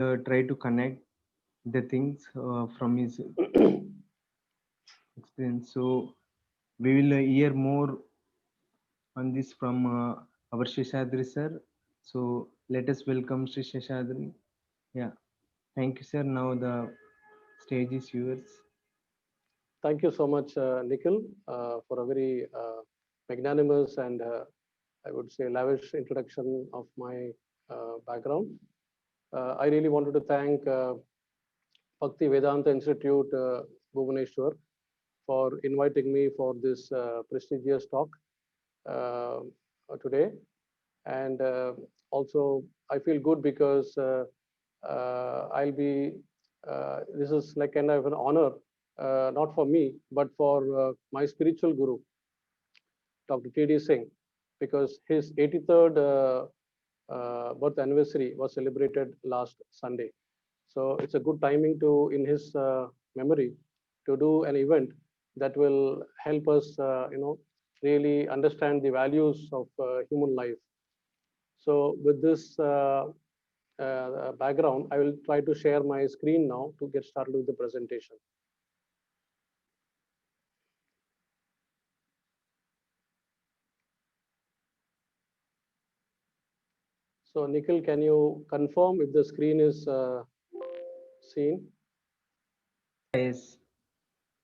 try to connect the things from his experience. So we will hear more on this from our Seshadri sir. So let us welcome Sri Seshadri. Yeah, thank you, sir. Now the stage is yours. Thank you so much, Nikhil, for a very magnanimous and I would say lavish introduction of my background. I really wanted to thank Bhakti Vedanta Institute, Bhubaneswar, for inviting me for this prestigious talk uh, today. And also, I feel good because I'll be, this is like kind of an honor, not for me, but for my spiritual guru, Dr. T.D. Singh, because his 83rd birth anniversary was celebrated last Sunday. So it's a good timing to, in his memory, to do an event that will help us, really understand the values of human life. So with this background, I will try to share my screen now to get started with the presentation. So Nikhil, can you confirm if the screen is seen? Yes,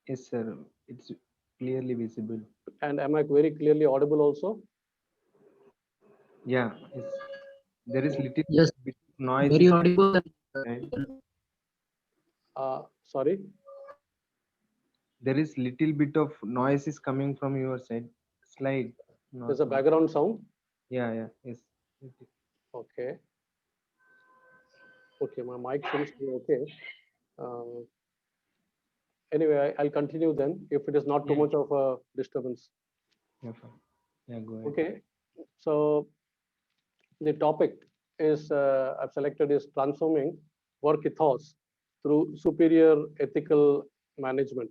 yes, sir. It's clearly visible. And am I very clearly audible also? Yeah, yes. There is little Yes, bit of noise very is audible and right. Sorry. There is little bit of noise is coming from your side. Slide, There's not a much. background sound. Yeah, yeah, yes. Okay. Okay, my mic seems to be okay. Um, anyway, I'll continue then if it is not too Yeah, much of a disturbance. yeah, fine. Yeah, go ahead. Okay. So the topic is I've selected is transforming work ethos through superior ethical management.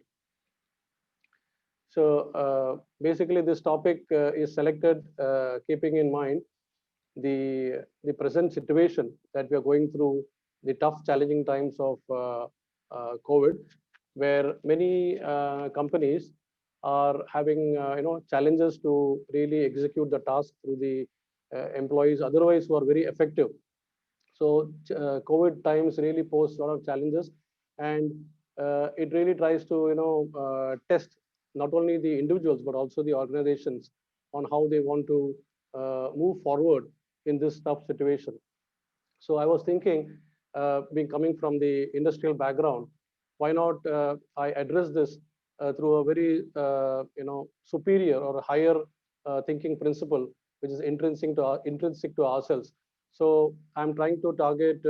So basically, this topic is selected keeping in mind the present situation that we are going through, the tough, challenging times of COVID, where many companies are having challenges to really execute the task through the employees otherwise who are very effective. So COVID times really pose a lot of challenges, and it really tries to test not only the individuals but also the organizations on how they want to move forward in this tough situation. So I was thinking, being coming from the industrial background, why not I address this through a very superior or a higher thinking principle, which is intrinsic to ourselves. So I'm trying to target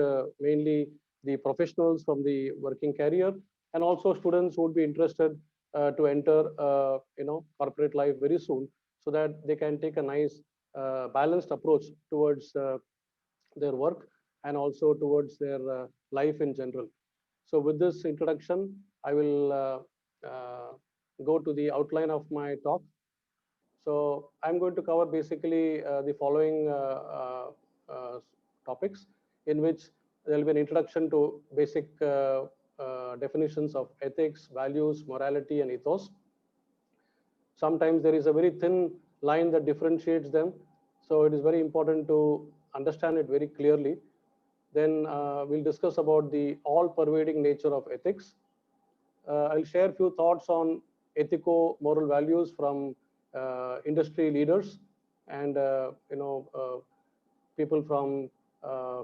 mainly the professionals from the working career and also students who would be interested to enter corporate life very soon, so that they can take a nice balanced approach towards their work and also towards their life in general. So with this introduction, I will go to the outline of my talk. So I'm going to cover basically the following uh, topics, in which there will be an introduction to basic definitions of ethics, values, morality, and ethos. Sometimes there is a very thin line that differentiates them. So it is very important to understand it very clearly. Then we'll discuss about the all-pervading nature of ethics. I'll share a few thoughts on ethico-moral values from industry leaders and people from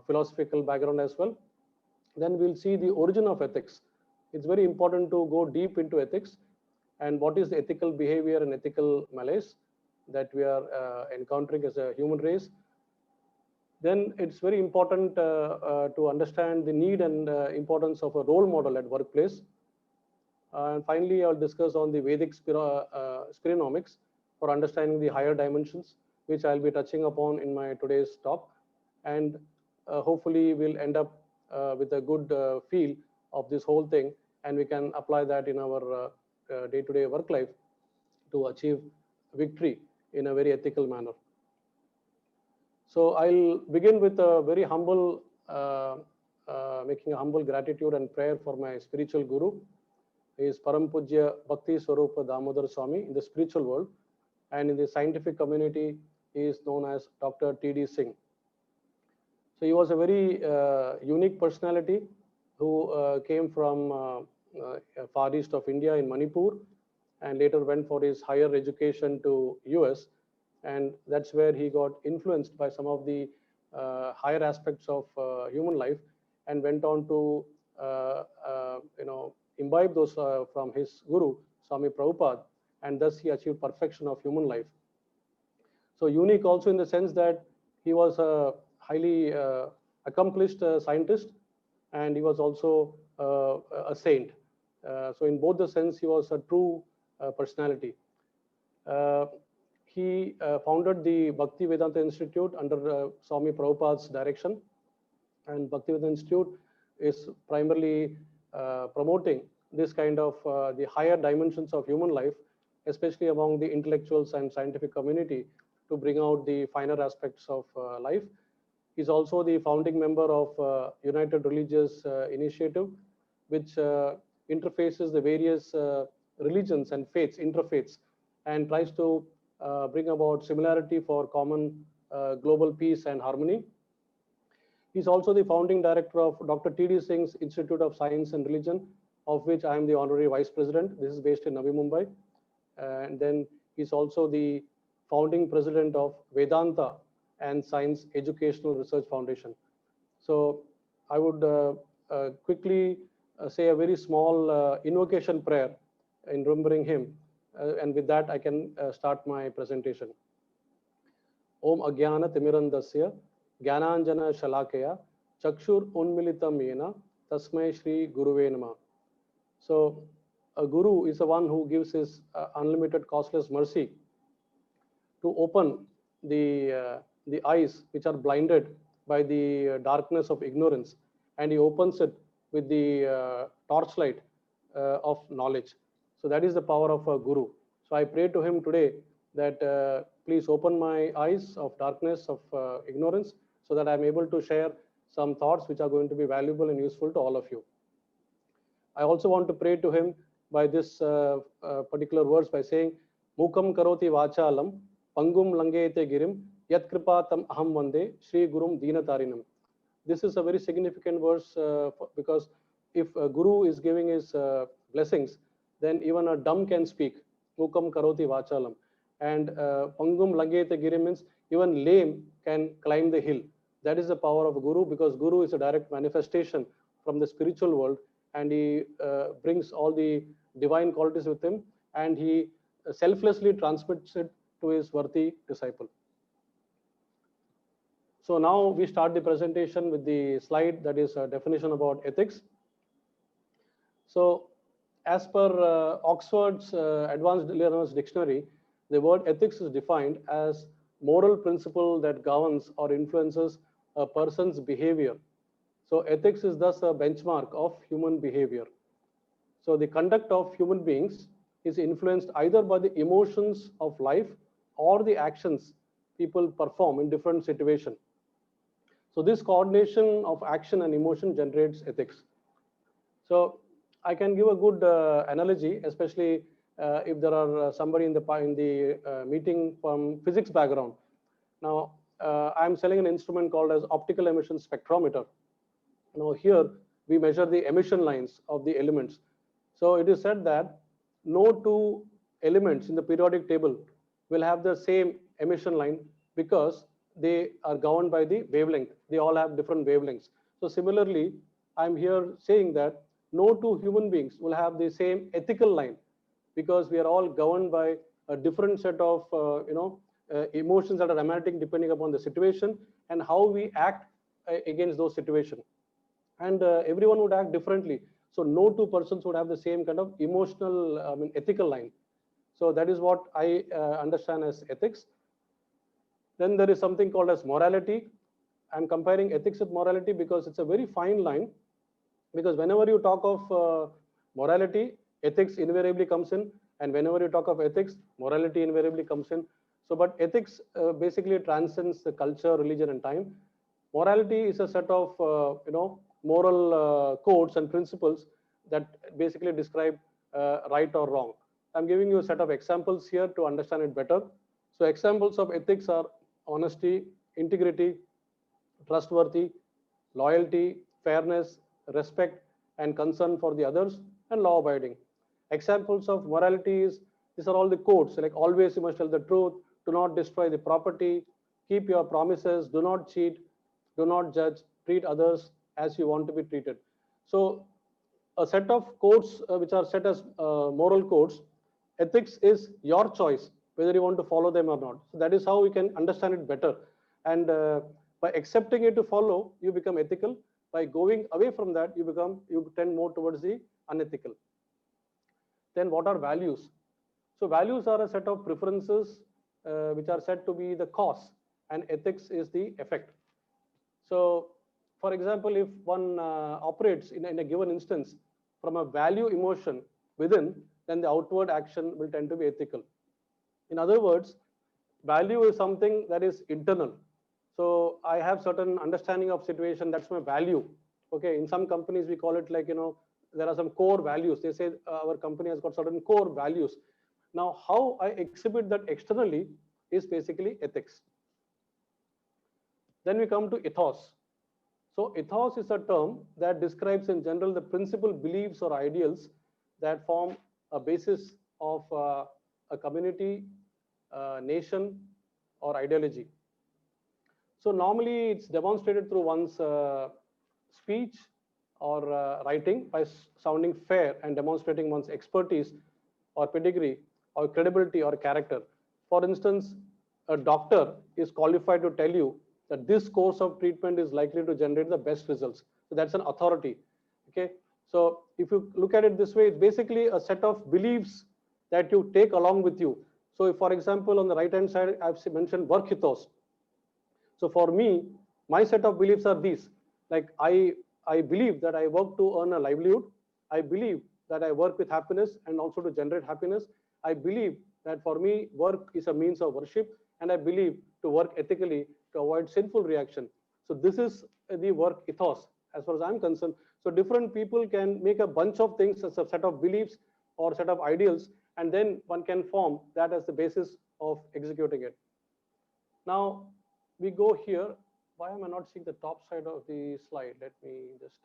philosophical background as well. Then we'll see the origin of ethics. It's very important to go deep into ethics and what is the ethical behavior and ethical malaise that we are encountering as a human race. Then it's very important to understand the need and importance of a role model at workplace. And finally, I'll discuss on the Vedic spironomics for understanding the higher dimensions, which I'll be touching upon in my today's talk. And hopefully, we'll end up with a good feel of this whole thing, and we can apply that in our day-to-day work life to achieve victory in a very ethical manner. So I'll begin with a very humble making a humble gratitude and prayer for my spiritual guru. He is Param Pujya Bhakti Swarupa Damodar Swami in the spiritual world, and in the scientific community, he is known as Dr. T.D. Singh. So he was a very unique personality who came from far east of India in Manipur, and later went for his higher education to US, and that's where he got influenced by some of the higher aspects of human life, and went on to imbibe those from his guru Swami Prabhupada, and thus he achieved perfection of human life. So unique also in the sense that he was a highly accomplished scientist, and he was also a saint. So in both the sense, he was a true personality. Uh, he founded the Bhakti Vedanta Institute under Swami Prabhupada's direction, and Bhakti Vedanta Institute is primarily promoting this kind of the higher dimensions of human life, especially among the intellectuals and scientific community, to bring out the finer aspects of life. He's also the founding member of United Religious Initiative, which interfaces the various religions and faiths, interfaiths, and tries to bring about similarity for common global peace and harmony. He's also the founding director of Dr. T.D. Singh's Institute of Science and Religion, of which I am the honorary vice president. This is based in Navi Mumbai. And then he's also the founding president of Vedanta and Science Educational Research Foundation. So I would quickly say a very small invocation prayer in remembering him. And with that, I can start my presentation. Om Agyana Timirandasya Gyananjana Shalakaya Chakshur Unmilitam Yena Tasmai Shri Guruve Nama. So a guru is the one who gives his unlimited costless mercy to open the eyes which are blinded by the darkness of ignorance, and he opens it with the torchlight of knowledge. So that is the power of a guru. So I pray to him today that please open my eyes of darkness of ignorance, so that I'm able to share some thoughts which are going to be valuable and useful to all of you. I also want to pray to him by this particular verse by saying, Mukam karoti vachalam, pangum langete girim, yat kripatam aham vande, Shri Gurum Deenatarinam. This is a very significant verse because if a guru is giving his blessings, then even a dumb can speak. Mukam karoti vachalam. And pangum langete girim means even lame can climb the hill. That is the power of a guru, because guru is a direct manifestation from the spiritual world, and he brings all the divine qualities with him, and he selflessly transmits it to his worthy disciple. So now we start the presentation with the slide that is a definition about ethics. So as per Oxford's Advanced Learner's Dictionary, the word ethics is defined as moral principle that governs or influences a person's behavior. So ethics is thus a benchmark of human behavior. So the conduct of human beings is influenced either by the emotions of life or the actions people perform in different situations. So this coordination of action and emotion generates ethics. So I can give a good analogy, especially if there are somebody in the meeting from physics background. Now I'm selling an instrument called as optical emission spectrometer. Now here we measure the emission lines of the elements. So it is said that no two elements in the periodic table will have the same emission line, because they are governed by the wavelength. They all have different wavelengths. So similarly, I'm here saying that no two human beings will have the same ethical line, because we are all governed by a different set of emotions that are emanating depending upon the situation and how we act against those situations. And everyone would act differently. So no two persons would have the same kind of emotional, ethical line. So that is what I understand as ethics. Then there is something called as morality. I'm comparing ethics with morality because it's a very fine line. Because whenever you talk of morality, ethics invariably comes in, and whenever you talk of ethics, morality invariably comes in. So, but ethics basically transcends the culture, religion, and time. Morality is a set of moral codes and principles that basically describe right or wrong. I'm giving you a set of examples here to understand it better. So examples of ethics are honesty, integrity, trustworthy, loyalty, fairness, respect, and concern for the others, and law abiding. Examples of morality is these are all the codes like always you must tell the truth, do not destroy the property, keep your promises, do not cheat, do not judge, treat others as you want to be treated. So, a set of codes which are set as moral codes, ethics is your choice whether you want to follow them or not. So, that is how we can understand it better. And by accepting it to follow, you become ethical. By going away from that, you tend more towards the unethical. Then what are values? So values are a set of preferences which are said to be the cause, and ethics is the effect. So, for example, if one operates in a given instance from a value emotion within, then the outward action will tend to be ethical. In other words, value is something that is internal. So I have certain understanding of situation, that's my value. Okay, in some companies we call it like, there are some core values. They say our company has got certain core values. Now, how I exhibit that externally is basically ethics. Then we come to ethos. So ethos is a term that describes in general the principal beliefs or ideals that form a basis of a community, nation, or ideology. So normally it's demonstrated through one's speech or writing by sounding fair and demonstrating one's expertise or pedigree or credibility or character. For instance, a doctor is qualified to tell you that this course of treatment is likely to generate the best results. So that's an authority. Okay. So if you look at it this way, it's basically a set of beliefs that you take along with you. So if, for example, on the right hand side, I've mentioned work ethos. So for me, my set of beliefs are these. Like I believe that I work to earn a livelihood. I believe that I work with happiness and also to generate happiness. I believe that for me, work is a means of worship, and I believe to work ethically to avoid sinful reaction. So this is the work ethos as far as I'm concerned. So different people can make a bunch of things as a set of beliefs or set of ideals, and then one can form that as the basis of executing it. Now we go here. Why am I not seeing the top side of the slide? Let me just,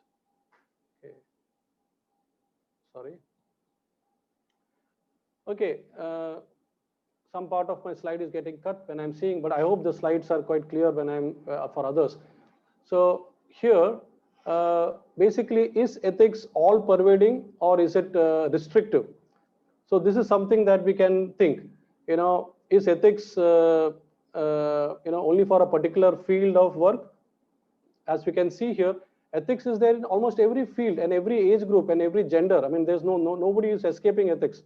okay, sorry. Okay, some part of my slide is getting cut when I'm seeing, but I hope the slides are quite clear when I'm for others. So here, basically, is ethics all pervading or is it restrictive? So this is something that we can think. Is ethics only for a particular field of work? As we can see here, ethics is there in almost every field and every age group and every gender. I mean, there's nobody is escaping ethics.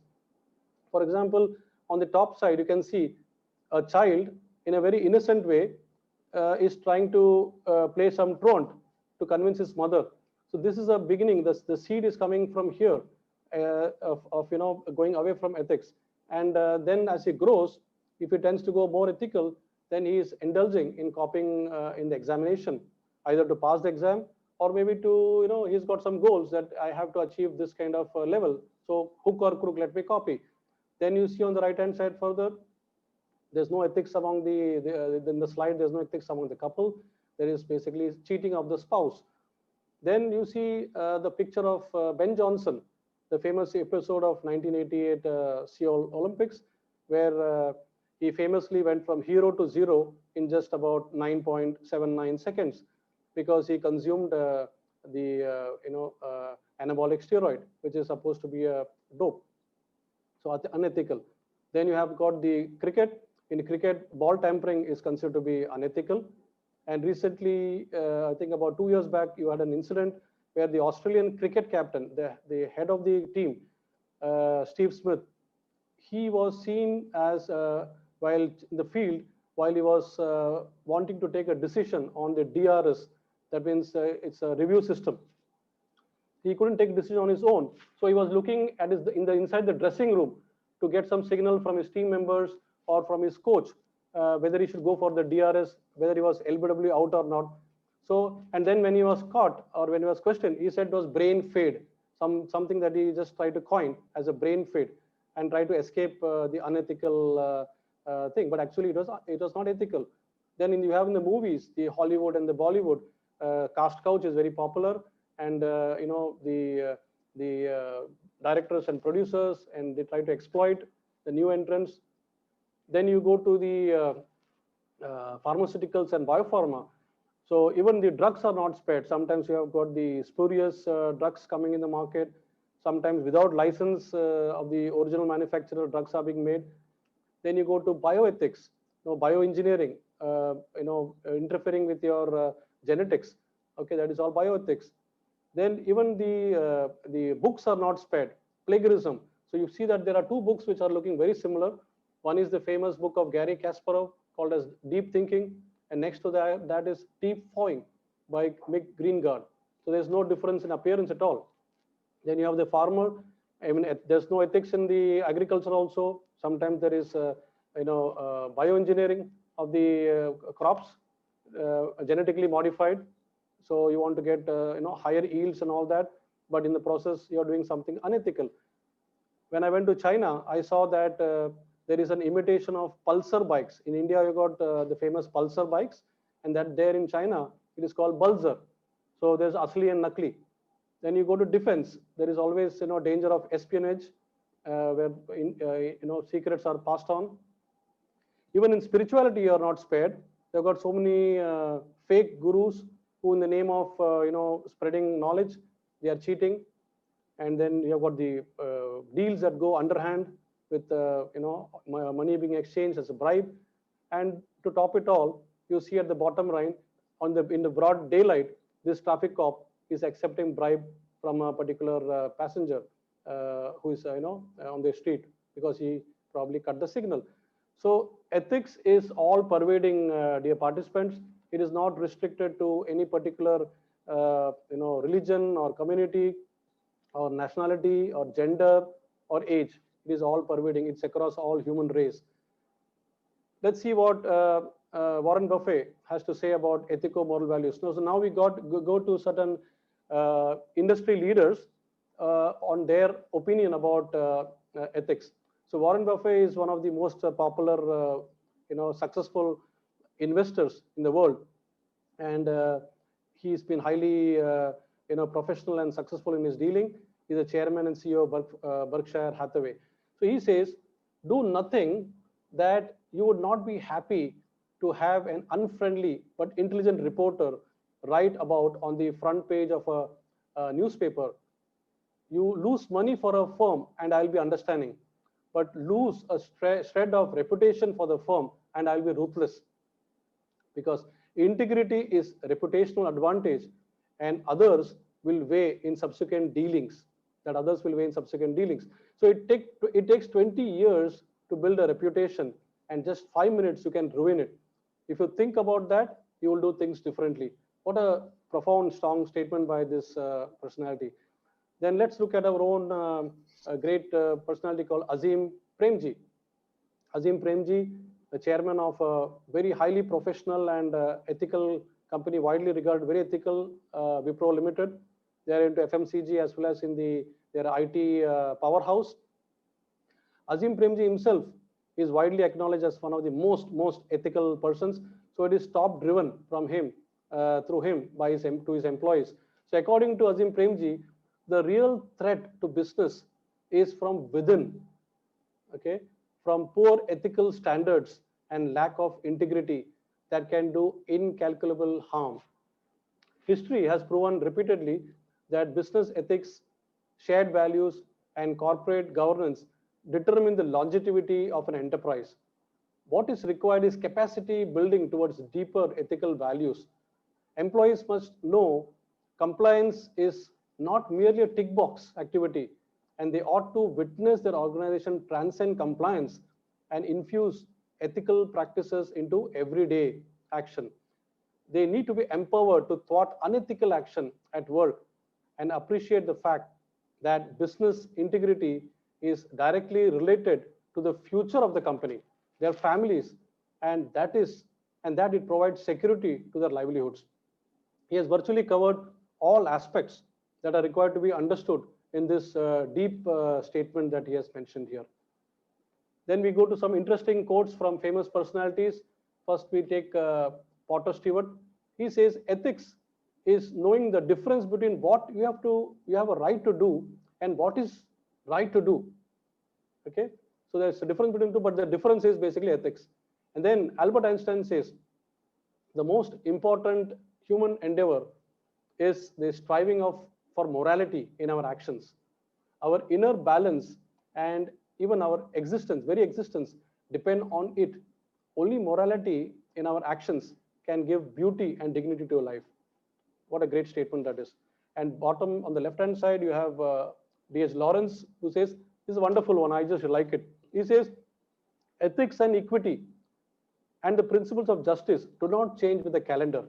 For example, on the top side, you can see a child in a very innocent way is trying to play some truant to convince his mother. So this is a beginning. The seed is coming from here of going away from ethics. And then as he grows, if he tends to go more ethical, then he is indulging in copying in the examination, either to pass the exam or maybe to, he's got some goals that I have to achieve this kind of level. So hook or crook, let me copy. Then you see on the right hand side further, there's no ethics among in the slide, there's no ethics among the couple. There is basically cheating of the spouse. Then you see the picture of Ben Johnson, the famous episode of 1988 Seoul Olympics, where he famously went from hero to zero in just about 9.79 seconds because he consumed the anabolic steroid, which is supposed to be a dope. So unethical. Then you have got the cricket. In cricket, ball tampering is considered to be unethical. And recently, I think about 2 years back, you had an incident where the Australian cricket captain, the head of the team, Steve Smith, he was seen as while in the field, while he was wanting to take a decision on the DRS, that means it's a review system. He couldn't take a decision on his own. So he was looking at inside the dressing room to get some signal from his team members or from his coach, whether he should go for the DRS, whether he was LBW out or not. So, and then when he was caught or when he was questioned, he said it was brain fade, something that he just tried to coin as a brain fade and try to escape the unethical thing. But actually, it was not ethical. Then you have in the movies, the Hollywood and the Bollywood, caste couch is very popular, and the directors and producers, and they try to exploit the new entrants. Then you go to the pharmaceuticals and biopharma. So even the drugs are not spared. Sometimes you have got the spurious drugs coming in the market. Sometimes without license of the original manufacturer, drugs are being made. Then you go to bioethics, bioengineering, interfering with your genetics. Okay, that is all bioethics. Then even the books are not spared. Plagiarism. So you see that there are two books which are looking very similar. One is the famous book of Gary Kasparov called as Deep Thinking, and next to that is Deep Thawing by Mick Greengard. So there's no difference in appearance at all. Then you have the farmer. I mean, there's no ethics in the agriculture also. Sometimes there is, bioengineering of the crops, genetically modified. So you want to get, higher yields and all that, but in the process you're doing something unethical. When I went to China, I saw that there is an imitation of pulsar bikes. In India, you got the famous pulsar bikes, and that there in China, it is called Bulzer. So there's Asli and Nakli. Then you go to defense. There is always danger of espionage, where secrets are passed on. Even in spirituality, you are not spared. They've got so many fake gurus who, in the name of spreading knowledge, they are cheating. And then you have got the deals that go underhand with money being exchanged as a bribe. And to top it all, you see at the bottom right, in the broad daylight, this traffic cop is accepting bribe from a particular passenger who is on the street because he probably cut the signal. So ethics is all pervading, dear participants. It is not restricted to any particular religion or community or nationality or gender or age. It is all pervading. It's across all human race. Let's see what Warren Buffett has to say about ethico-moral values. So now we go to certain industry leaders on their opinion about ethics. So Warren Buffett is one of the most popular, successful investors in the world, and he's been highly, professional and successful in his dealing. He's the chairman and CEO of Berkshire Hathaway. So he says, do nothing that you would not be happy to have an unfriendly but intelligent reporter write about on the front page of a newspaper. You lose money for a firm and I'll be understanding, but lose a shred of reputation for the firm and I'll be ruthless. Because integrity is reputational advantage and others will weigh in subsequent dealings. So it takes 20 years to build a reputation, and just 5 minutes you can ruin it. If you think about that, you will do things differently. What a profound, strong statement by this personality. Then let's look at our own great personality called Azim Premji. Azim Premji, the chairman of a very highly professional and ethical company, widely regarded, very ethical, Wipro Limited. They are into FMCG as well as in their IT powerhouse. Azim Premji himself is widely acknowledged as one of the most ethical persons. So it is top driven from him, through him, to his employees. So according to Azim Premji, the real threat to business is from within, okay, from poor ethical standards and lack of integrity that can do incalculable harm. History has proven repeatedly that business ethics, shared values, and corporate governance determine the longevity of an enterprise. What is required is capacity building towards deeper ethical values. Employees must know compliance is not merely a tick box activity, and they ought to witness their organization transcend compliance and infuse ethical practices into everyday action. They need to be empowered to thwart unethical action at work and appreciate the fact that business integrity is directly related to the future of the company, their families, and that it provides security to their livelihoods. He has virtually covered all aspects that are required to be understood in this deep statement that he has mentioned here. Then we go to some interesting quotes from famous personalities. First, we take Potter Stewart. He says, ethics is knowing the difference between what you have a right to do and what is right to do. Okay, so there's a difference between two, but the difference is basically ethics. And then Albert Einstein says, the most important human endeavor is the striving of for morality in our actions. Our inner balance and even our existence, very existence, depend on it. Only morality in our actions can give beauty and dignity to a life. What a great statement that is. And bottom on the left hand side, you have D.H. Lawrence, who says, this is a wonderful one, I just like it. He says, ethics and equity and the principles of justice do not change with the calendar.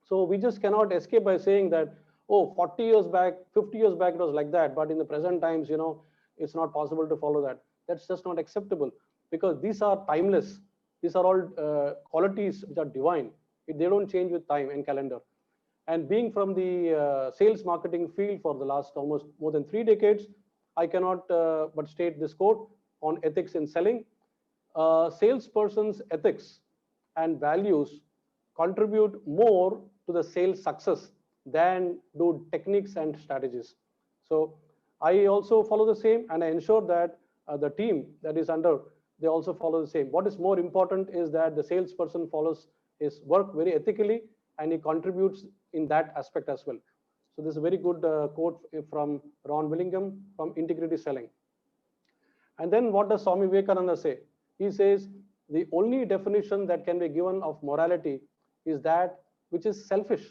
So we just cannot escape by saying that, oh, 40 years back, 50 years back, it was like that. But in the present times, it's not possible to follow that. That's just not acceptable, because these are timeless. These are all qualities which are divine. They don't change with time and calendar. And being from the sales marketing field for the last almost more than 3 decades, I cannot but state this quote on ethics in selling. Salesperson's ethics and values contribute more to the sales success than do techniques and strategies. So I also follow the same, and I ensure that the team that is under, they also follow the same. What is more important is that the salesperson follows his work very ethically, and he contributes in that aspect as well. So this is a very good quote from Ron Willingham from Integrity Selling. And then what does Swami Vivekananda say? He says, the only definition that can be given of morality is that which is selfish.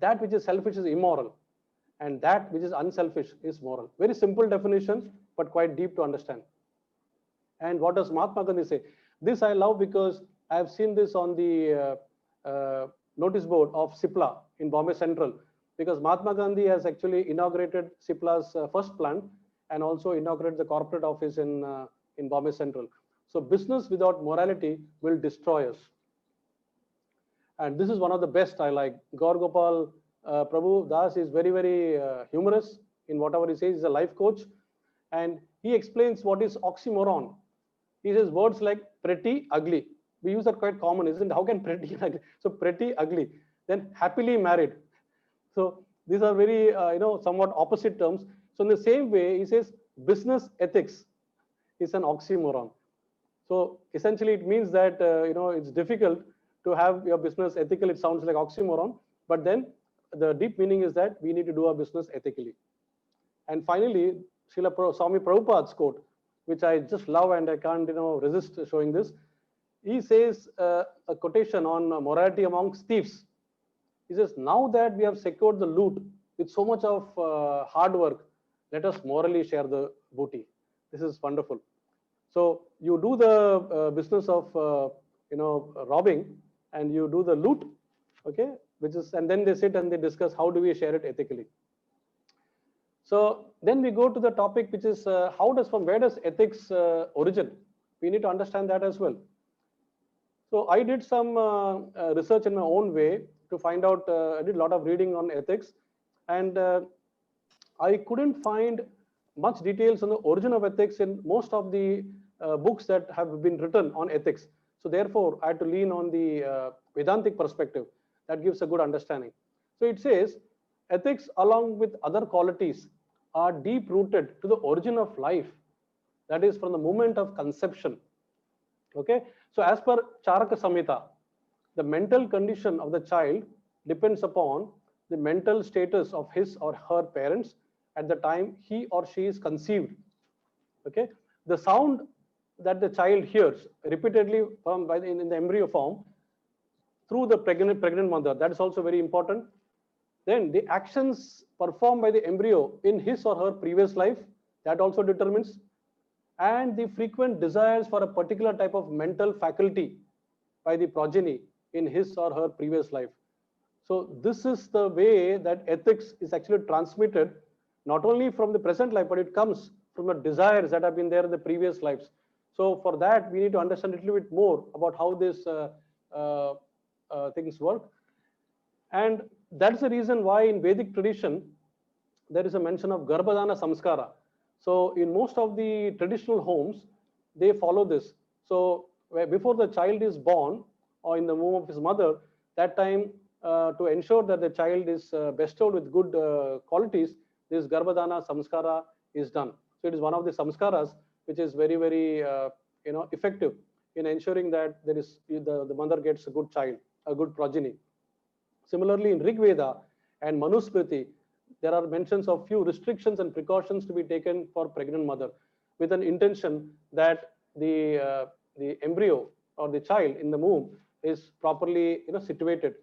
That which is selfish is immoral, and that which is unselfish is moral. Very simple definition, but quite deep to understand. And what does Mahatma Gandhi say? This I love because I have seen this on the notice board of Cipla in Bombay Central, because Mahatma Gandhi has actually inaugurated Cipla's first plant and also inaugurated the corporate office in Bombay Central. So business without morality will destroy us. And this is one of the best I like. Gaur Gopal Prabhu Das is very, very humorous in whatever he says. He's a life coach. And he explains what is oxymoron. He says words like pretty, ugly. We use that quite common, isn't it? How can pretty and ugly? So pretty, ugly. Then happily married. So these are very, somewhat opposite terms. So in the same way, he says business ethics is an oxymoron. So essentially, it means that it's difficult to have your business ethical. It sounds like oxymoron, but then the deep meaning is that we need to do our business ethically. And finally, Srila Swami Prabhupada's quote, which I just love and I can't resist showing this. He says a quotation on morality amongst thieves. He says, now that we have secured the loot with so much of hard work, let us morally share the booty. This is wonderful. So you do the business of robbing, and you do the loot, okay, and then they sit and they discuss how do we share it ethically. So then we go to the topic, which is from where does ethics origin? We need to understand that as well. So I did some research in my own way to find out. I did a lot of reading on ethics, and I couldn't find much details on the origin of ethics in most of the books that have been written on ethics. So therefore, I had to lean on the Vedantic perspective. That gives a good understanding. So it says, ethics along with other qualities are deep rooted to the origin of life. That is from the moment of conception. Okay. So as per Charaka Samhita, the mental condition of the child depends upon the mental status of his or her parents at the time he or she is conceived. Okay. The sound that the child hears repeatedly in the embryo form through the pregnant mother, that is also very important. Then the actions performed by the embryo in his or her previous life, that also determines, and the frequent desires for a particular type of mental faculty by the progeny in his or her previous life. So this is the way that ethics is actually transmitted, not only from the present life, but it comes from the desires that have been there in the previous lives. So for that, we need to understand a little bit more about how these things work. And that's the reason why in Vedic tradition, there is a mention of Garbhadana Samskara. So in most of the traditional homes, they follow this. So before the child is born or in the womb of his mother, that time to ensure that the child is bestowed with good qualities, this Garbhadana Samskara is done. So it is one of the samskaras which is very, very effective in ensuring that there is the mother gets a good child, a good progeny. Similarly, in Rig Veda and Manusmriti, there are mentions of few restrictions and precautions to be taken for pregnant mother, with an intention that the embryo or the child in the womb is properly situated.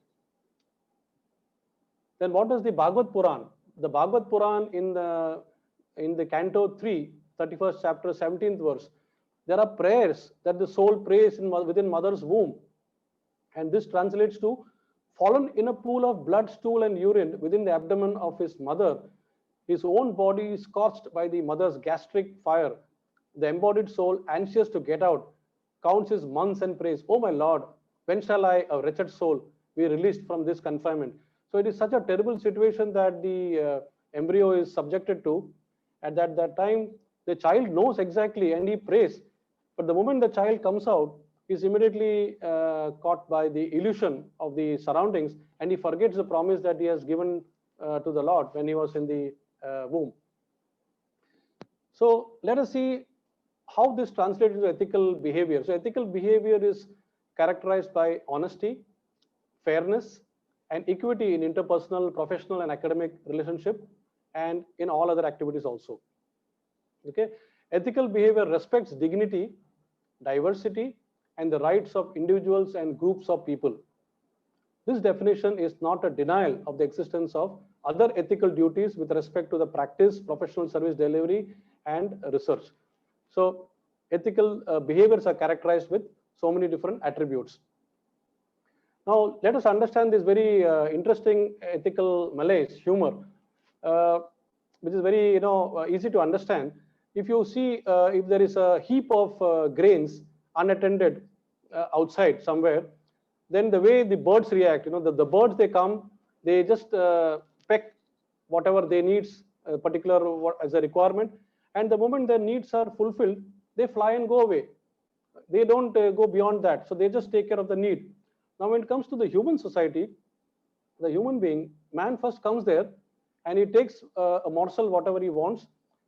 Then what does the Bhagavad Puran? The Bhagavad Puran in the Canto 3, 31st chapter, 17th verse, there are prayers that the soul prays within mother's womb. And this translates to fallen in a pool of blood, stool, and urine within the abdomen of his mother. His own body is scorched by the mother's gastric fire. The embodied soul, anxious to get out, counts his months and prays, "Oh my Lord, when shall I, a wretched soul, be released from this confinement?" So it is such a terrible situation that the embryo is subjected to. At that time, the child knows exactly and he prays. But the moment the child comes out, he is immediately caught by the illusion of the surroundings and he forgets the promise that he has given to the Lord when he was in the womb. So let us see how this translates into ethical behavior. So ethical behavior is characterized by honesty, fairness, and equity in interpersonal, professional, and academic relationship, and in all other activities also. Okay, ethical behavior respects dignity, diversity, and the rights of individuals and groups of people. This definition is not a denial of the existence of other ethical duties with respect to the practice, professional service delivery, and research. So ethical behaviors are characterized with so many different attributes. Now let us understand this very interesting ethical malaise, humor, which is very easy to understand. If you see, if there is a heap of grains unattended outside somewhere, then the way the birds react, the birds, they come, they just peck whatever they needs, particular as a requirement, and the moment their needs are fulfilled, they fly and go away. They don't go beyond that, so they just take care of the need. Now when it comes to the human society, the human being, man first comes there and he takes a morsel whatever he wants,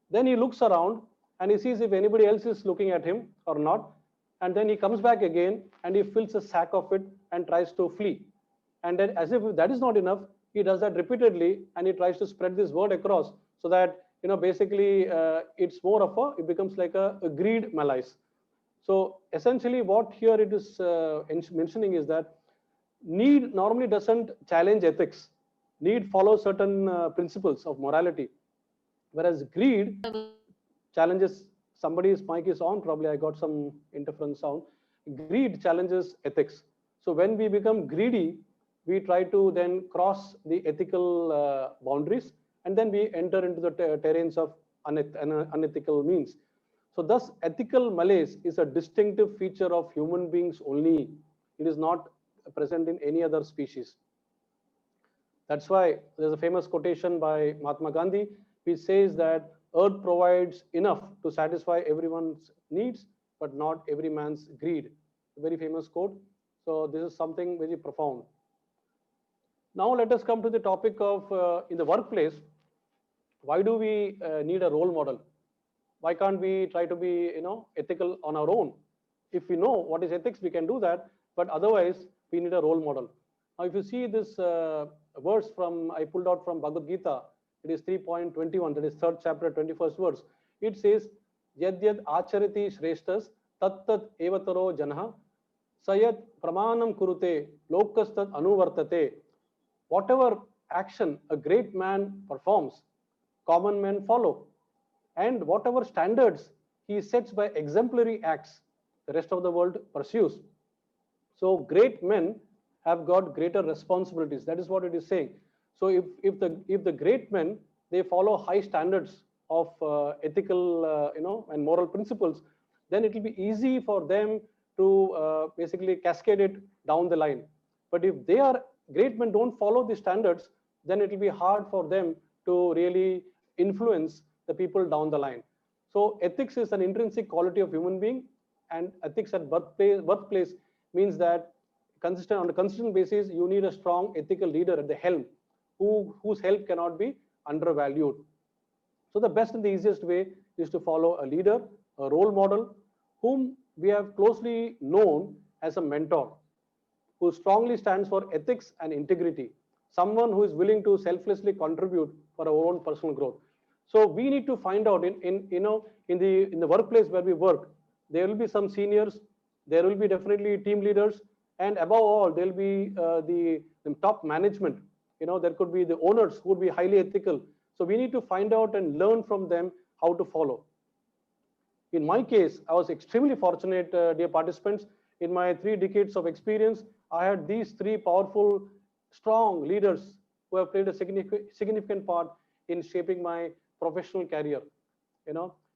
then he looks around and he sees if anybody else is looking at him or not, and then he comes back again and he fills a sack of it and tries to flee. And then as if that is not enough, he does that repeatedly and he tries to spread this word across, so that basically it's more of it becomes like a greed malaise. So essentially what here it is mentioning is that need normally doesn't challenge ethics. Need follows certain principles of morality, whereas greed challenges. Somebody's mic is on, probably I got some interference sound. Greed challenges ethics. So when we become greedy, we try to then cross the ethical boundaries, and then we enter into the terrains of unethical means. So thus ethical malaise is a distinctive feature of human beings only. It is not present in any other species. That's why there's a famous quotation by Mahatma Gandhi, which says that earth provides enough to satisfy everyone's needs, but not every man's greed. A very famous quote. So this is something very profound. Now let us come to the topic of in the workplace, why do we need a role model? Why can't we try to be ethical on our own? If we know what is ethics, we can do that, but otherwise we need a role model. Now if you see this verse from I pulled out from Bhagavad Gita, it is 3.21, that is third chapter, 21st verse. It says, Yadyad acharati shreshtas tattat evataro janah sayat pramanam kurute lokastat anuvartate. Whatever action a great man performs, common men follow. And whatever standards he sets by exemplary acts, the rest of the world pursues. So great men have got greater responsibilities. That is what it is saying. So if the great men, they follow high standards of ethical and moral principles, then it will be easy for them to basically cascade it down the line. But if they are great men don't follow the standards, then it will be hard for them to really influence the people down the line. So ethics is an intrinsic quality of human being, and ethics at birthplace means that consistent on a consistent basis, you need a strong ethical leader at the helm, whose help cannot be undervalued. So the best and the easiest way is to follow a leader, a role model, whom we have closely known as a mentor, who strongly stands for ethics and integrity, someone who is willing to selflessly contribute for our own personal growth. So we need to find out in the workplace where we work, there will be some seniors, there will be definitely team leaders, and above all, there will be the top management. There could be the owners who would be highly ethical. So we need to find out and learn from them how to follow. In my case, I was extremely fortunate, dear participants. In my 3 decades of experience, I had these 3 powerful, strong leaders who have played a significant part in shaping my professional career.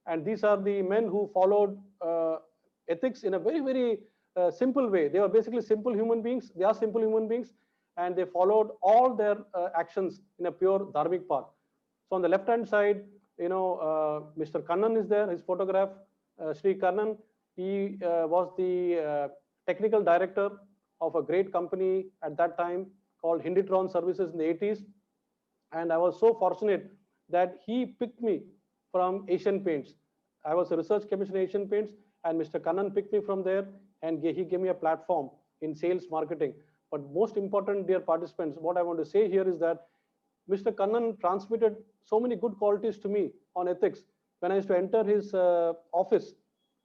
And these are the men who followed ethics in a very, very simple way. They are basically simple human beings. They are simple human beings, and they followed all their actions in a pure dharmic path. So on the left-hand side, Mr. Kannan is there, his photograph, Sri Kannan. He was the technical director of a great company at that time called Hinditron Services in the 80s. And I was so fortunate that he picked me from Asian Paints. I was a research chemist in Asian Paints, and Mr. Kannan picked me from there, and he gave me a platform in sales marketing. But most important, dear participants, what I want to say here is that Mr. Kannan transmitted so many good qualities to me on ethics. When I used to enter his office,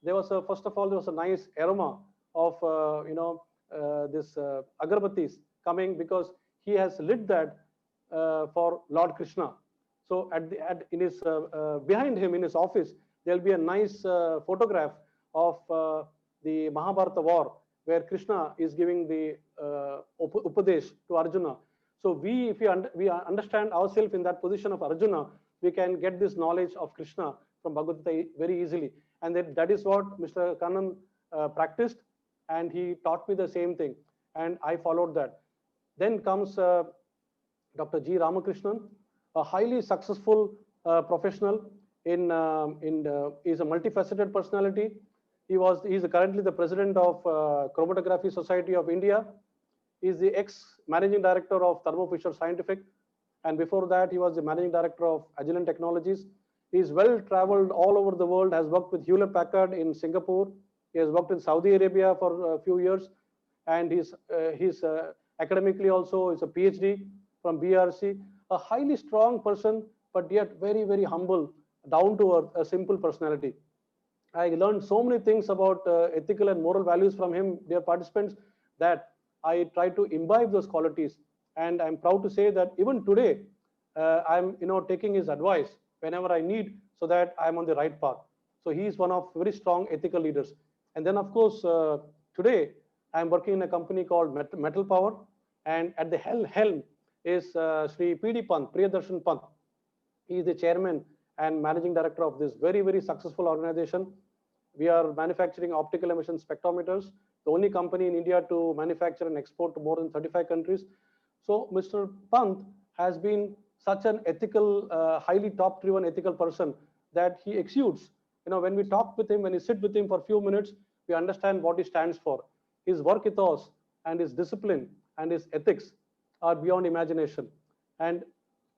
there was first of all, there was a nice aroma of this agarbattis coming, because he has lit that for Lord Krishna. So in his behind him in his office, there'll be a nice photograph of the Mahabharata war, where Krishna is giving the upadesh to Arjuna. So if we understand ourselves in that position of Arjuna, we can get this knowledge of Krishna from Bhagavad Gita very easily. And that is what Mr. Kannan practiced, and he taught me the same thing, and I followed that. Then comes Dr. G. Ramakrishnan, a highly successful professional is a multifaceted personality. He is currently the president of Chromatography Society of India. He is the ex-managing director of Thermo Fisher Scientific, and before that, he was the managing director of Agilent Technologies. He is well-traveled all over the world, has worked with Hewlett-Packard in Singapore. He has worked in Saudi Arabia for a few years, and he's academically also is a PhD from BRC. A highly strong person, but yet very, very humble, down to earth, a simple personality. I learned so many things about ethical and moral values from him, dear participants, that I try to imbibe those qualities. And I'm proud to say that even today, I'm taking his advice whenever I need, so that I'm on the right path. So he is one of very strong ethical leaders. And then, of course, today I'm working in a company called Metal Power, and at the helm is Sri P.D. Pant, Priyadarshan Pant. He is the chairman and managing director of this very, very successful organization. We are manufacturing optical emission spectrometers, the only company in India to manufacture and export to more than 35 countries. So Mr. Pant has been such an ethical, highly top-driven ethical person that he exudes. When we talk with him, when we sit with him for a few minutes, we understand what he stands for. His work ethos and his discipline and his ethics are beyond imagination. And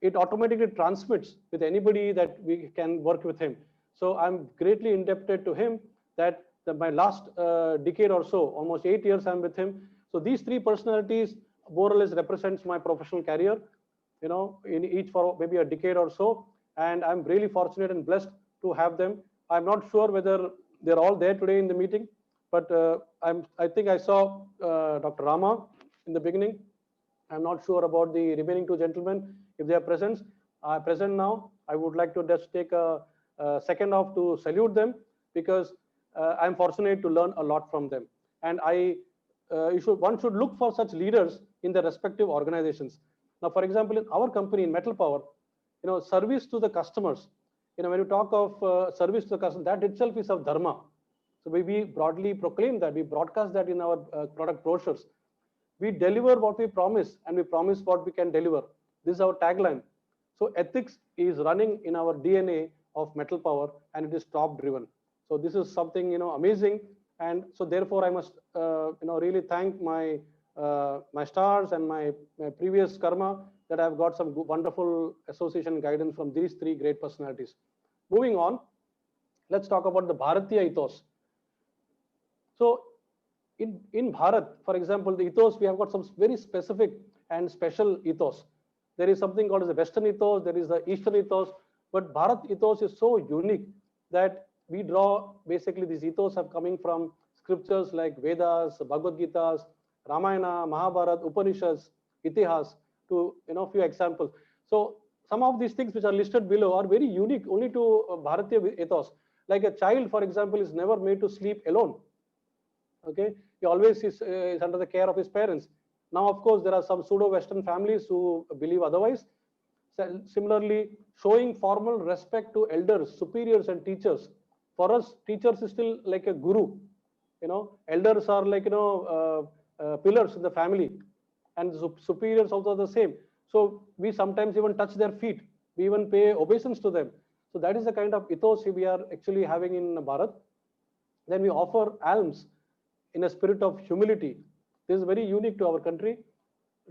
it automatically transmits with anybody that we can work with him. So I'm greatly indebted to him that my last decade or so, almost 8 years I'm with him. So these 3 personalities more or less represents my professional career, in each for maybe a decade or so. And I'm really fortunate and blessed to have them. I'm not sure whether they're all there today in the meeting, but I think I saw Dr. Rama in the beginning. I'm not sure about the remaining 2 gentlemen, if they are present now. I would like to just take a second off to salute them, because I'm fortunate to learn a lot from them. And one should look for such leaders in their respective organizations. Now, for example, in our company, in Metal Power, service to the customers, when you talk of service to the customer, that itself is of dharma. So we broadly proclaim that, we broadcast that in our product brochures. We deliver what we promise, and we promise what we can deliver. This is our tagline. So ethics is running in our DNA of Metal Power, and it is top driven. So this is something amazing, and so therefore I must really thank my stars and my previous karma that I've got some wonderful association guidance from these three great personalities. Moving on, let's talk about the Bharatiya ethos. So in Bharat, for example, the ethos, we have got some very specific and special ethos. There is something called as the Western ethos, there is the Eastern ethos, but Bharat ethos is so unique that we draw basically these ethos have coming from scriptures like Vedas, Bhagavad Gitas, Ramayana, Mahabharata, Upanishads, Itihas, to few examples. So some of these things which are listed below are very unique only to Bharatiya ethos. Like a child, for example, is never made to sleep alone. Okay, he always is under the care of his parents. Now, of course, there are some pseudo-Western families who believe otherwise. Similarly, showing formal respect to elders, superiors, and teachers. For us, teachers is still like a guru. Elders are like pillars in the family, and the superiors also the same. So we sometimes even touch their feet. We even pay obeisance to them. So that is the kind of ethos we are actually having in Bharat. Then we offer alms in a spirit of humility. This is very unique to our country.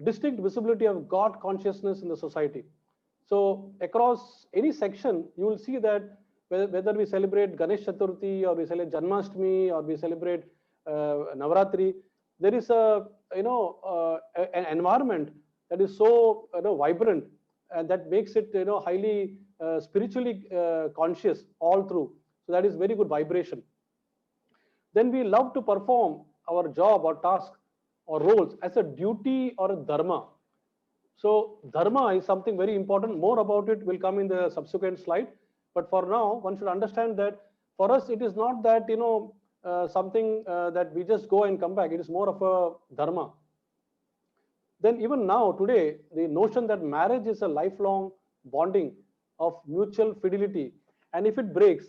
Distinct visibility of God consciousness in the society. So across any section, you will see that whether we celebrate Ganesh Chaturthi or we celebrate Janmashtami or we celebrate Navaratri, there is an environment that is so vibrant and that makes it highly spiritually conscious all through. So that is very good vibration. Then we love to perform our job or task or roles as a duty or a dharma. So dharma is something very important. More about it will come in the subsequent slide. But for now, one should understand that for us, it is not that something that we just go and come back. It is more of a dharma. Then even now, today, the notion that marriage is a lifelong bonding of mutual fidelity, and if it breaks,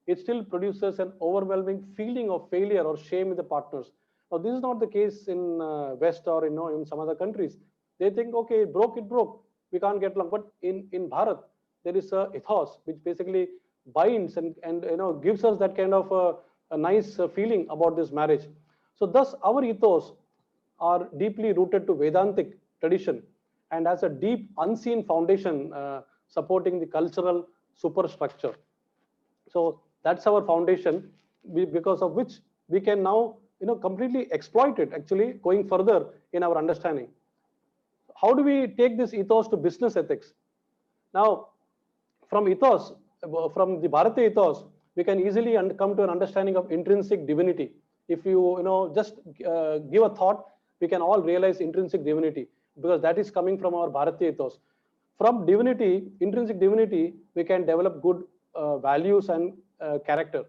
it still produces an overwhelming feeling of failure or shame in the partners. Now, this is not the case in West or in some other countries. They think, okay, it broke. We can't get along. But in Bharat, there is a ethos which basically binds and gives us that kind of a nice feeling about this marriage. So thus our ethos are deeply rooted to Vedantic tradition and has a deep unseen foundation supporting the cultural superstructure. So that's our foundation, because of which we can now completely exploit it actually going further in our understanding. How do we take this ethos to business ethics? Now, from ethos, from the Bharatiya ethos, we can easily come to an understanding of intrinsic divinity. If you just give a thought, we can all realize intrinsic divinity, because that is coming from our Bharatiya ethos. From divinity, intrinsic divinity, we can develop good values and character,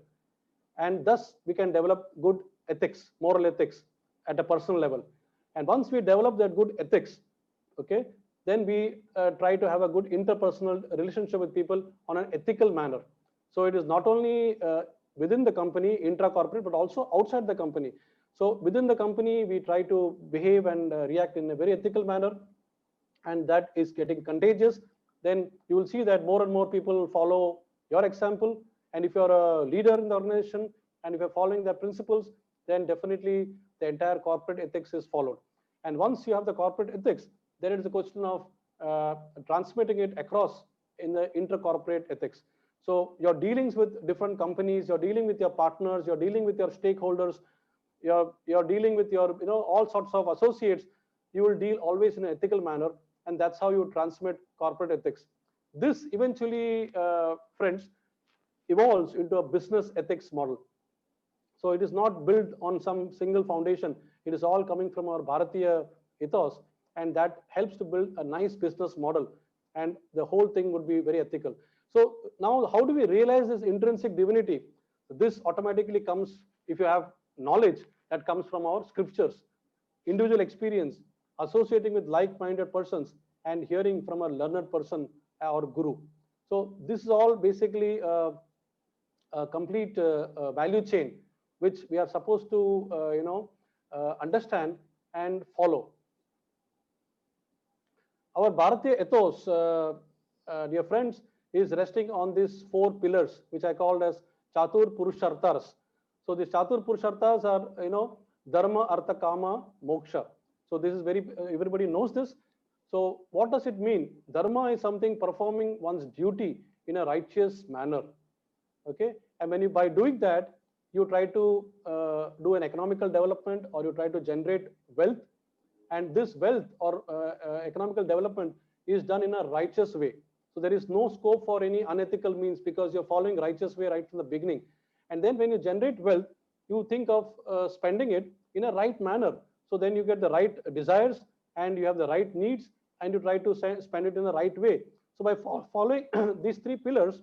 and thus we can develop good ethics, moral ethics at a personal level. And once we develop that good ethics, okay, then we try to have a good interpersonal relationship with people on an ethical manner. So it is not only within the company, intra-corporate, but also outside the company. So within the company, we try to behave and react in a very ethical manner, and that is getting contagious. Then you will see that more and more people follow your example. And if you're a leader in the organization and if you're following their principles, then definitely the entire corporate ethics is followed. And once you have the corporate ethics, then it is a question of transmitting it across in the inter-corporate ethics. So your dealings with different companies, you're dealing with your partners, you're dealing with your stakeholders, you're dealing with your all sorts of associates. You will deal always in an ethical manner, and that's how you transmit corporate ethics. This eventually, friends, evolves into a business ethics model. So it is not built on some single foundation. It is all coming from our Bharatiya ethos, and that helps to build a nice business model, and the whole thing would be very ethical. So now, how do we realize this intrinsic divinity? This automatically comes if you have knowledge that comes from our scriptures, individual experience, associating with like-minded persons, and hearing from a learned person or guru. So this is all basically a complete value chain which we are supposed to understand and follow. Our Bharatiya ethos, dear friends, is resting on these four pillars, which I called as Chatur Purusharthas. So these Chatur Purusharthas are, Dharma, Artha, Kama, Moksha. So this is very, everybody knows this. So what does it mean? Dharma is something performing one's duty in a righteous manner. Okay, and when you by doing that, you try to do an economical development, or you try to generate wealth, and this wealth or economical development is done in a righteous way. So there is no scope for any unethical means, because you're following righteous way right from the beginning. And then when you generate wealth, you think of spending it in a right manner. So then you get the right desires, and you have the right needs, and you try to spend it in the right way. So by following these three pillars,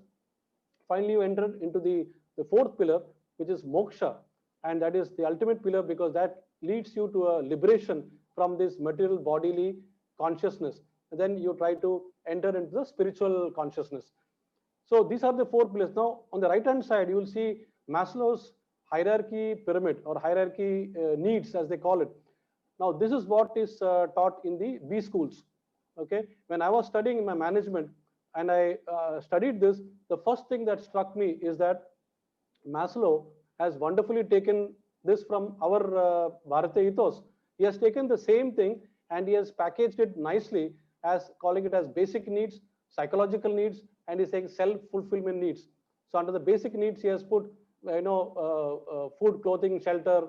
finally you enter into the fourth pillar, which is moksha, and that is the ultimate pillar, because that leads you to a liberation from this material bodily consciousness. And then you try to enter into the spiritual consciousness. So these are the four pillars. Now on the right hand side, you will see Maslow's hierarchy pyramid, or hierarchy needs, as they call it. Now this is what is taught in the B schools. Okay, when I was studying in my management, and I studied this, the first thing that struck me is that Maslow has wonderfully taken this from our Bharatiya ethos. He has taken the same thing, and he has packaged it nicely, as calling it as basic needs, psychological needs, and he's saying self-fulfillment needs. So under the basic needs, he has put food, clothing, shelter,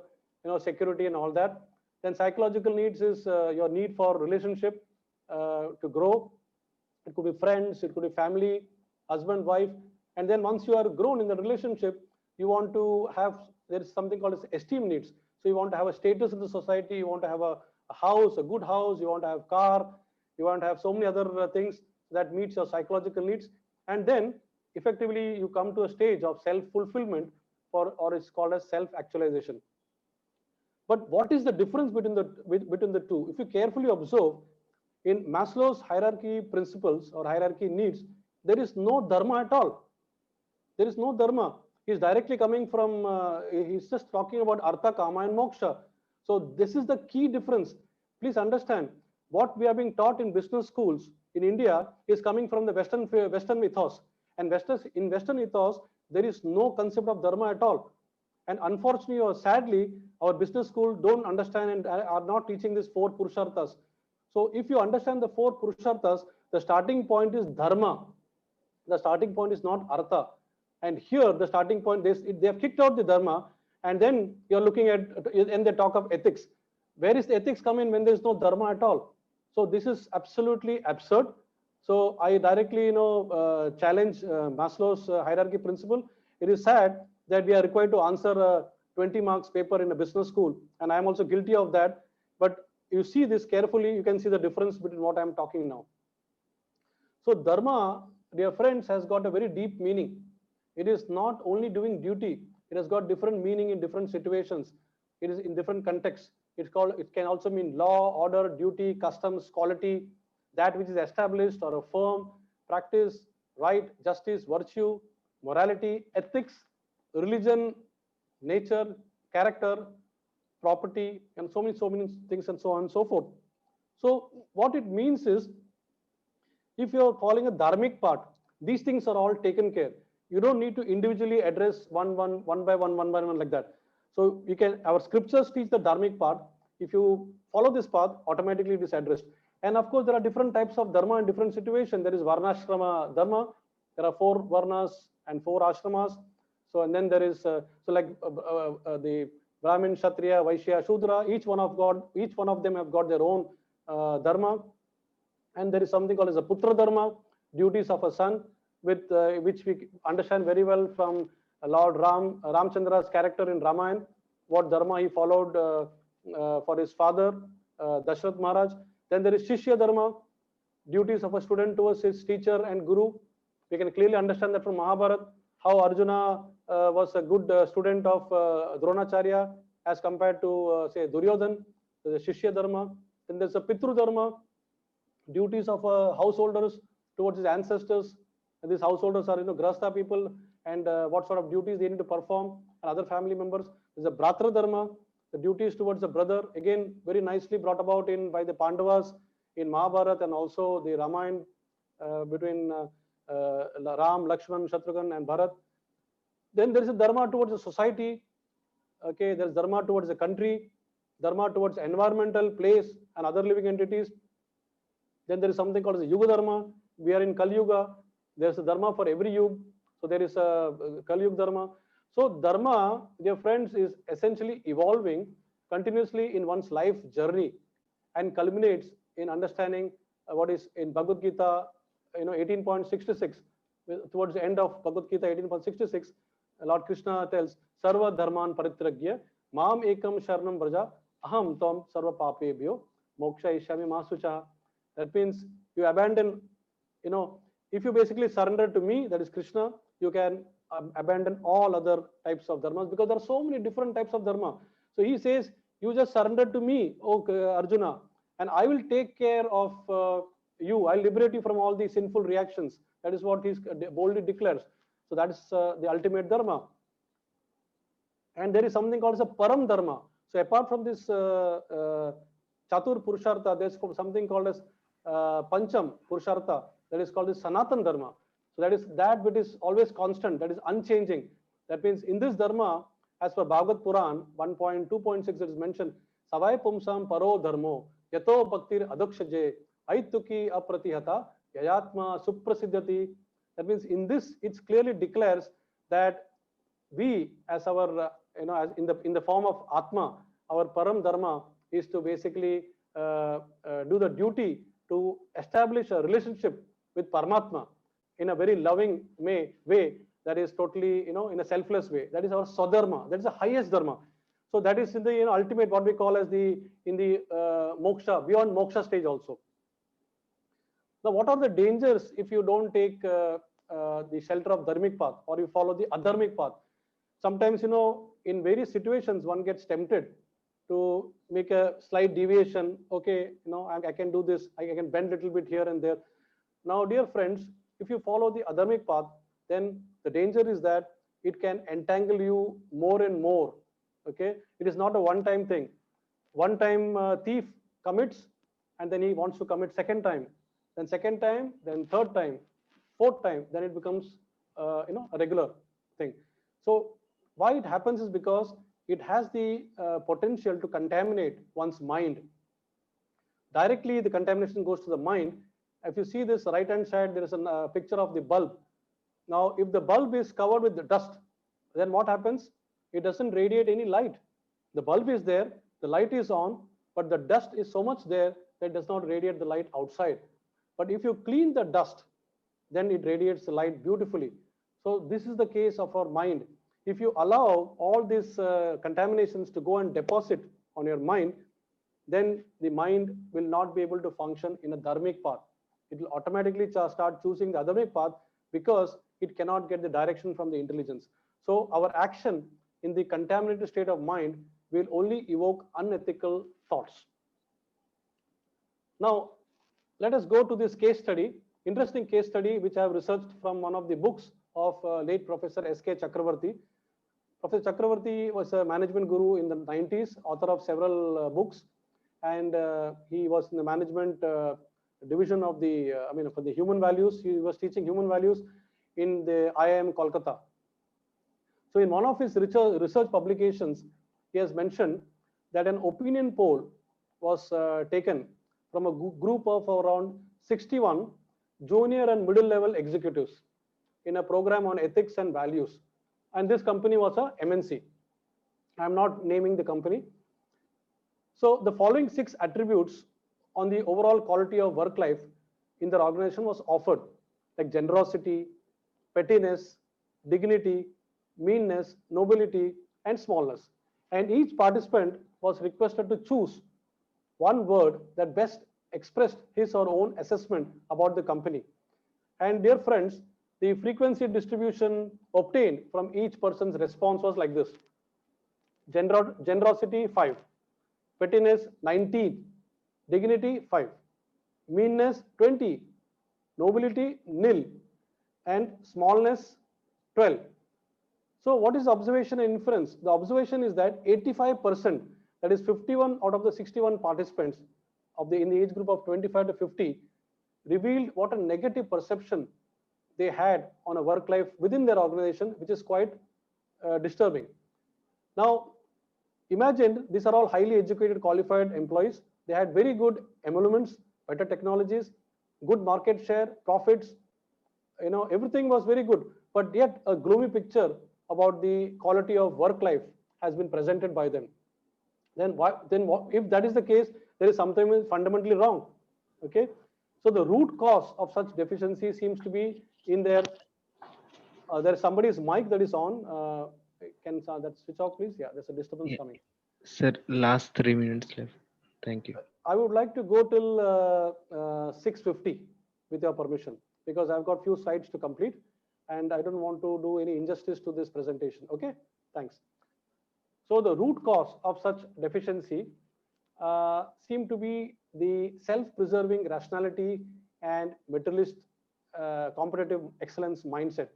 security, and all that. Then psychological needs is your need for relationship to grow. It could be friends, it could be family, husband, wife. And then once you are grown in the relationship, you want to have, there is something called as esteem needs. So you want to have a status in the society, you want to have a house, a good house, you want to have car, you want to have so many other things that meets your psychological needs. And then effectively you come to a stage of self-fulfillment, or it's called as self-actualization. But what is the difference between the two? If you carefully observe, in Maslow's hierarchy principles or hierarchy needs, there is no dharma at all. There is no dharma. He's directly coming from, he's just talking about artha, kama, and moksha. So this is the key difference. Please understand, what we are being taught in business schools in India is coming from the Western ethos. And in Western ethos, there is no concept of dharma at all. And unfortunately or sadly, our business school don't understand and are not teaching these four purusharthas. So if you understand the four purusharthas, the starting point is dharma. The starting point is not artha. And here the starting point, they have kicked out the dharma, and then you're looking at, and they talk of ethics. Where is the ethics come in when there's no dharma at all? So this is absolutely absurd. So I directly, challenge Maslow's hierarchy principle. It is sad that we are required to answer a 20 marks paper in a business school, and I am also guilty of that. But you see this carefully, you can see the difference between what I'm talking now. So dharma, dear friends, has got a very deep meaning. It is not only doing duty, it has got different meaning in different situations. It is in different contexts. It can also mean law, order, duty, customs, quality, that which is established or a firm, practice, right, justice, virtue, morality, ethics, religion, nature, character, property, and so many things, and so on and so forth. So what it means is, if you're following a dharmic part, these things are all taken care. You don't need to individually address one by one like that. So you can, our scriptures teach the dharmic part. If you follow this path, automatically it is addressed. And of course, there are different types of dharma in different situations. There is varnashrama dharma. There are 4 varnas and 4 ashramas. So, and then there is, the Brahmin, Kshatriya, Vaishya, Shudra, each one of them have got their own dharma. And there is something called as a putra dharma, duties of a son, with which we understand very well from Lord Ramchandra's character in Ramayana, what dharma he followed for his father, Dashrath Maharaj. Then there is Shishya dharma, duties of a student towards his teacher and guru. We can clearly understand that from Mahabharata, how Arjuna was a good student of Dronacharya as compared to, say, Duryodhan, the Shishya dharma. Then there's a Pitru dharma, duties of householders towards his ancestors. And these householders are, Grahastha people, and what sort of duties they need to perform, and other family members. There's a Bratra dharma, the duties towards the brother, again very nicely brought about by the Pandavas in Mahabharata and also the Ramayana between Ram, Lakshman, Shatrughan, and Bharat. Then there is a dharma towards the society. Okay, there is dharma towards the country, dharma towards environmental place and other living entities. Then there is something called as a Yuga Dharma. We are in Kali Yuga. There is a Dharma for every Yuga. So there is a Kali Yuga Dharma. So Dharma, dear friends, is essentially evolving continuously in one's life journey and culminates in understanding what is in Bhagavad Gita, 18.66. Towards the end of Bhagavad Gita 18.66, Lord Krishna tells, Sarva Dharman Paritragya, Mam Ekam Sharanam Braja, Aham Tom Sarva Papebhyo, Moksha Ishyami Masucha. That means you abandon, if you basically surrender to me, that is Krishna, you can abandon all other types of dharmas, because there are so many different types of dharma. So he says, you just surrender to me, Arjuna, and I will take care of you. I'll liberate you from all these sinful reactions. That is what he boldly declares. So that is the ultimate dharma. And there is something called as a param dharma. So apart from this chatur purushartha, there's something called as pancham purushartha, that is called as sanatan dharma. So that is that which is always constant, that is unchanging. That means in this dharma, as per Bhagavad Puran 1.2.6, it is mentioned, savai pumsam paro dharmo yato bhaktir adukshaje aituki apratihata yayatma suprasiddhati. That means in this, it clearly declares that we, as our as in the form of Atma, our param dharma is to basically do the duty to establish a relationship with Paramatma in a very loving way that is totally, in a selfless way. That is our swadharma. That is the highest dharma. So that is in the ultimate, what we call as in the moksha, beyond moksha stage also. Now, what are the dangers if you don't take the shelter of dharmic path, or you follow the adharmic path? Sometimes, in various situations, one gets tempted to make a slight deviation. Okay, I can do this, I can bend a little bit here and there. Now, dear friends, if you follow the adharmic path, then the danger is that it can entangle you more and more. Okay, it is not a one-time thing. One time thief commits, and then he wants to commit second time, then third time, fourth time, then it becomes a regular thing. So why it happens is because it has the potential to contaminate one's mind. Directly, the contamination goes to the mind. If you see this right hand side, there is a picture of the bulb. Now, if the bulb is covered with the dust, then what happens? It doesn't radiate any light. The bulb is there, the light is on, but the dust is so much there that it does not radiate the light outside. But if you clean the dust, then it radiates the light beautifully. So this is the case of our mind. If you allow all these contaminations to go and deposit on your mind, then the mind will not be able to function in a dharmic path. It will automatically start choosing the adharmic path because it cannot get the direction from the intelligence. So our action in the contaminated state of mind will only evoke unethical thoughts. Now, let us go to this case study, interesting case study, which I have researched from one of the books of late Professor S.K. Chakravarti. Professor Chakravarti was a management guru in the 90s, author of several books, and he was in the management division of the, for the human values. He was teaching human values in the IIM Kolkata. So in one of his research publications, he has mentioned that an opinion poll was taken from a group of around 61 junior and middle level executives in a program on ethics and values. And this company was a MNC. I'm not naming the company. So the following 6 attributes on the overall quality of work life in the organization was offered, like generosity, pettiness, dignity, meanness, nobility, and smallness. And each participant was requested to choose one word that best expressed his or own assessment about the company. And dear friends, the frequency distribution obtained from each person's response was like this: generosity 5, pettiness 19, dignity 5, meanness 20, nobility nil, and smallness 12. So what is observation and inference? The observation is that 85%, that is 51 out of the 61 participants, in the age group of 25 to 50 revealed what a negative perception they had on a work life within their organization, which is quite disturbing. Now, imagine these are all highly educated, qualified employees. They had very good emoluments, better technologies, good market share, profits. Everything was very good, but yet a gloomy picture about the quality of work life has been presented by them. Then if that is the case, there is something fundamentally wrong. Okay, so the root cause of such deficiency seems to be in their there's somebody's mic that is on. Can that switch off, please? Yeah, there's a disturbance Yeah, coming. sir, last 3 minutes left. Thank you. I would like to go till 6:50 with your permission, because I've got few slides to complete and I don't want to do any injustice to this presentation. Okay, thanks. So the root cause of such deficiency seem to be the self-preserving rationality and materialist competitive excellence mindset.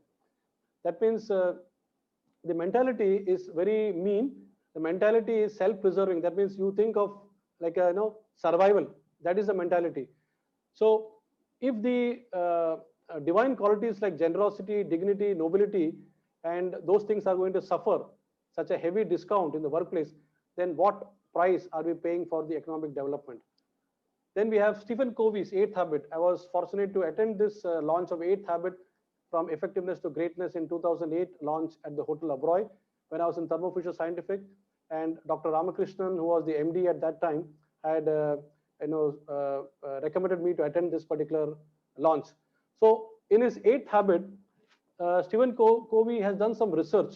That means the mentality is very mean. The mentality is self-preserving. That means you think of like survival. That is the mentality. So if the divine qualities like generosity, dignity, nobility, and those things are going to suffer such a heavy discount in the workplace, then what price are we paying for the economic development? Then we have Stephen Covey's Eighth Habit. I was fortunate to attend this launch of Eighth Habit from Effectiveness to Greatness in 2008 launch at the Hotel Abroy when I was in Thermo Fisher Scientific, and Dr. Ramakrishnan, who was the MD at that time, had recommended me to attend this particular launch. So in his Eighth Habit, Stephen Covey has done some research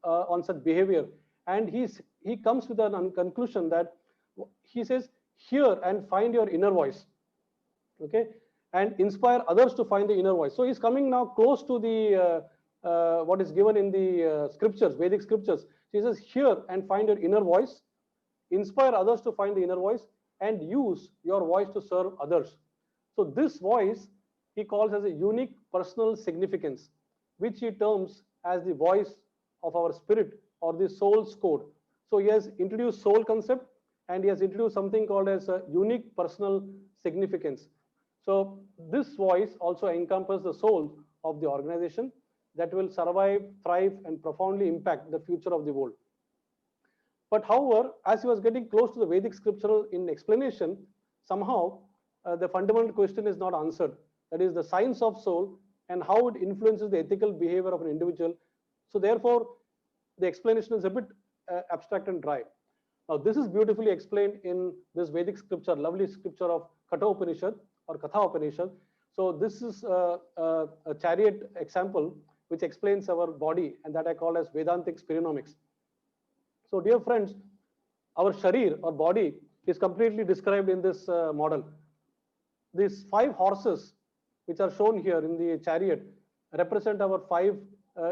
on such behavior, and he comes with a conclusion that he says, hear and find your inner voice, okay, and inspire others to find the inner voice. So he's coming now close to the what is given in the scriptures, Vedic scriptures. He says, hear and find your inner voice, inspire others to find the inner voice, and use your voice to serve others. So this voice he calls as a unique personal significance, which he terms as the voice of our spirit or the soul's code. So he has introduced soul concept, and he has introduced something called as a unique personal significance. So this voice also encompasses the soul of the organization that will survive, thrive, and profoundly impact the future of the world. But however, as he was getting close to the Vedic scriptural in explanation, somehow the fundamental question is not answered. That is the science of soul and how it influences the ethical behavior of an individual. So therefore, the explanation is a bit abstract and dry. Now, this is beautifully explained in this Vedic scripture, lovely scripture of Katha Upanishad or Katha Upanishad. So this is a chariot example which explains our body, and that I call as Vedantic spironomics. So dear friends, our sharir or body is completely described in this model. These 5 horses which are shown here in the chariot represent our 5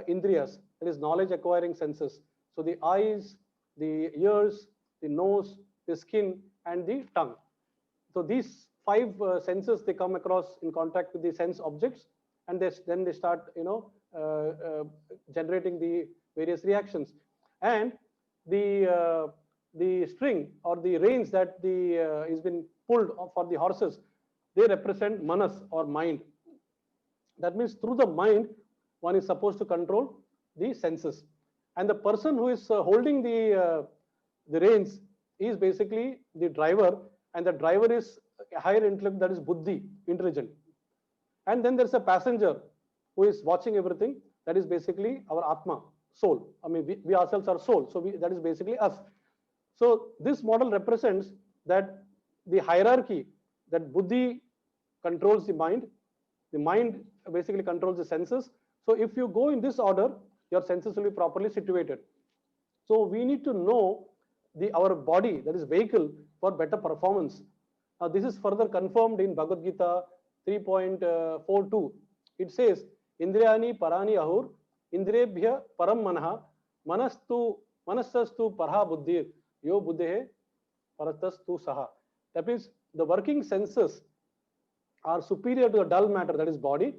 indriyas, that is knowledge acquiring senses. So the eyes, the ears, the nose, the skin, and the tongue. So these 5 senses, they come across in contact with the sense objects, and then they start generating the various reactions. And the string or the reins that is been pulled for the horses, they represent manas or mind. That means through the mind, one is supposed to control the senses. And the person who is holding the reins is basically the driver, and the driver is a higher intellect, that is buddhi, intelligent. And then there's a passenger who is watching everything, that is basically our atma, soul. I mean, we ourselves are soul, so that is basically us. So this model represents that the hierarchy, that buddhi controls the mind basically controls the senses. So if you go in this order, your senses will be properly situated. So we need to know our body, that is vehicle, for better performance. Now this is further confirmed in Bhagavad Gita 3.42. It says, Indriyani parani ahur, indriyebhya param manah, manasastu parha buddhir, yo buddhe paratastu saha. That means the working senses are superior to the dull matter, that is body.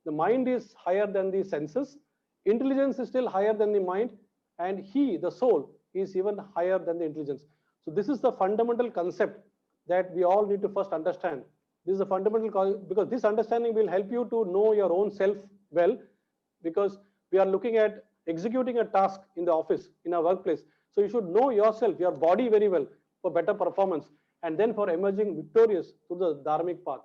The mind is higher than the senses. Intelligence is still higher than the mind, and the soul, is even higher than the intelligence. So this is the fundamental concept that we all need to first understand. This is a fundamental cause, because this understanding will help you to know your own self well, because we are looking at executing a task in the office, in our workplace. So you should know yourself, your body very well for better performance, and then for emerging victorious through the dharmic path.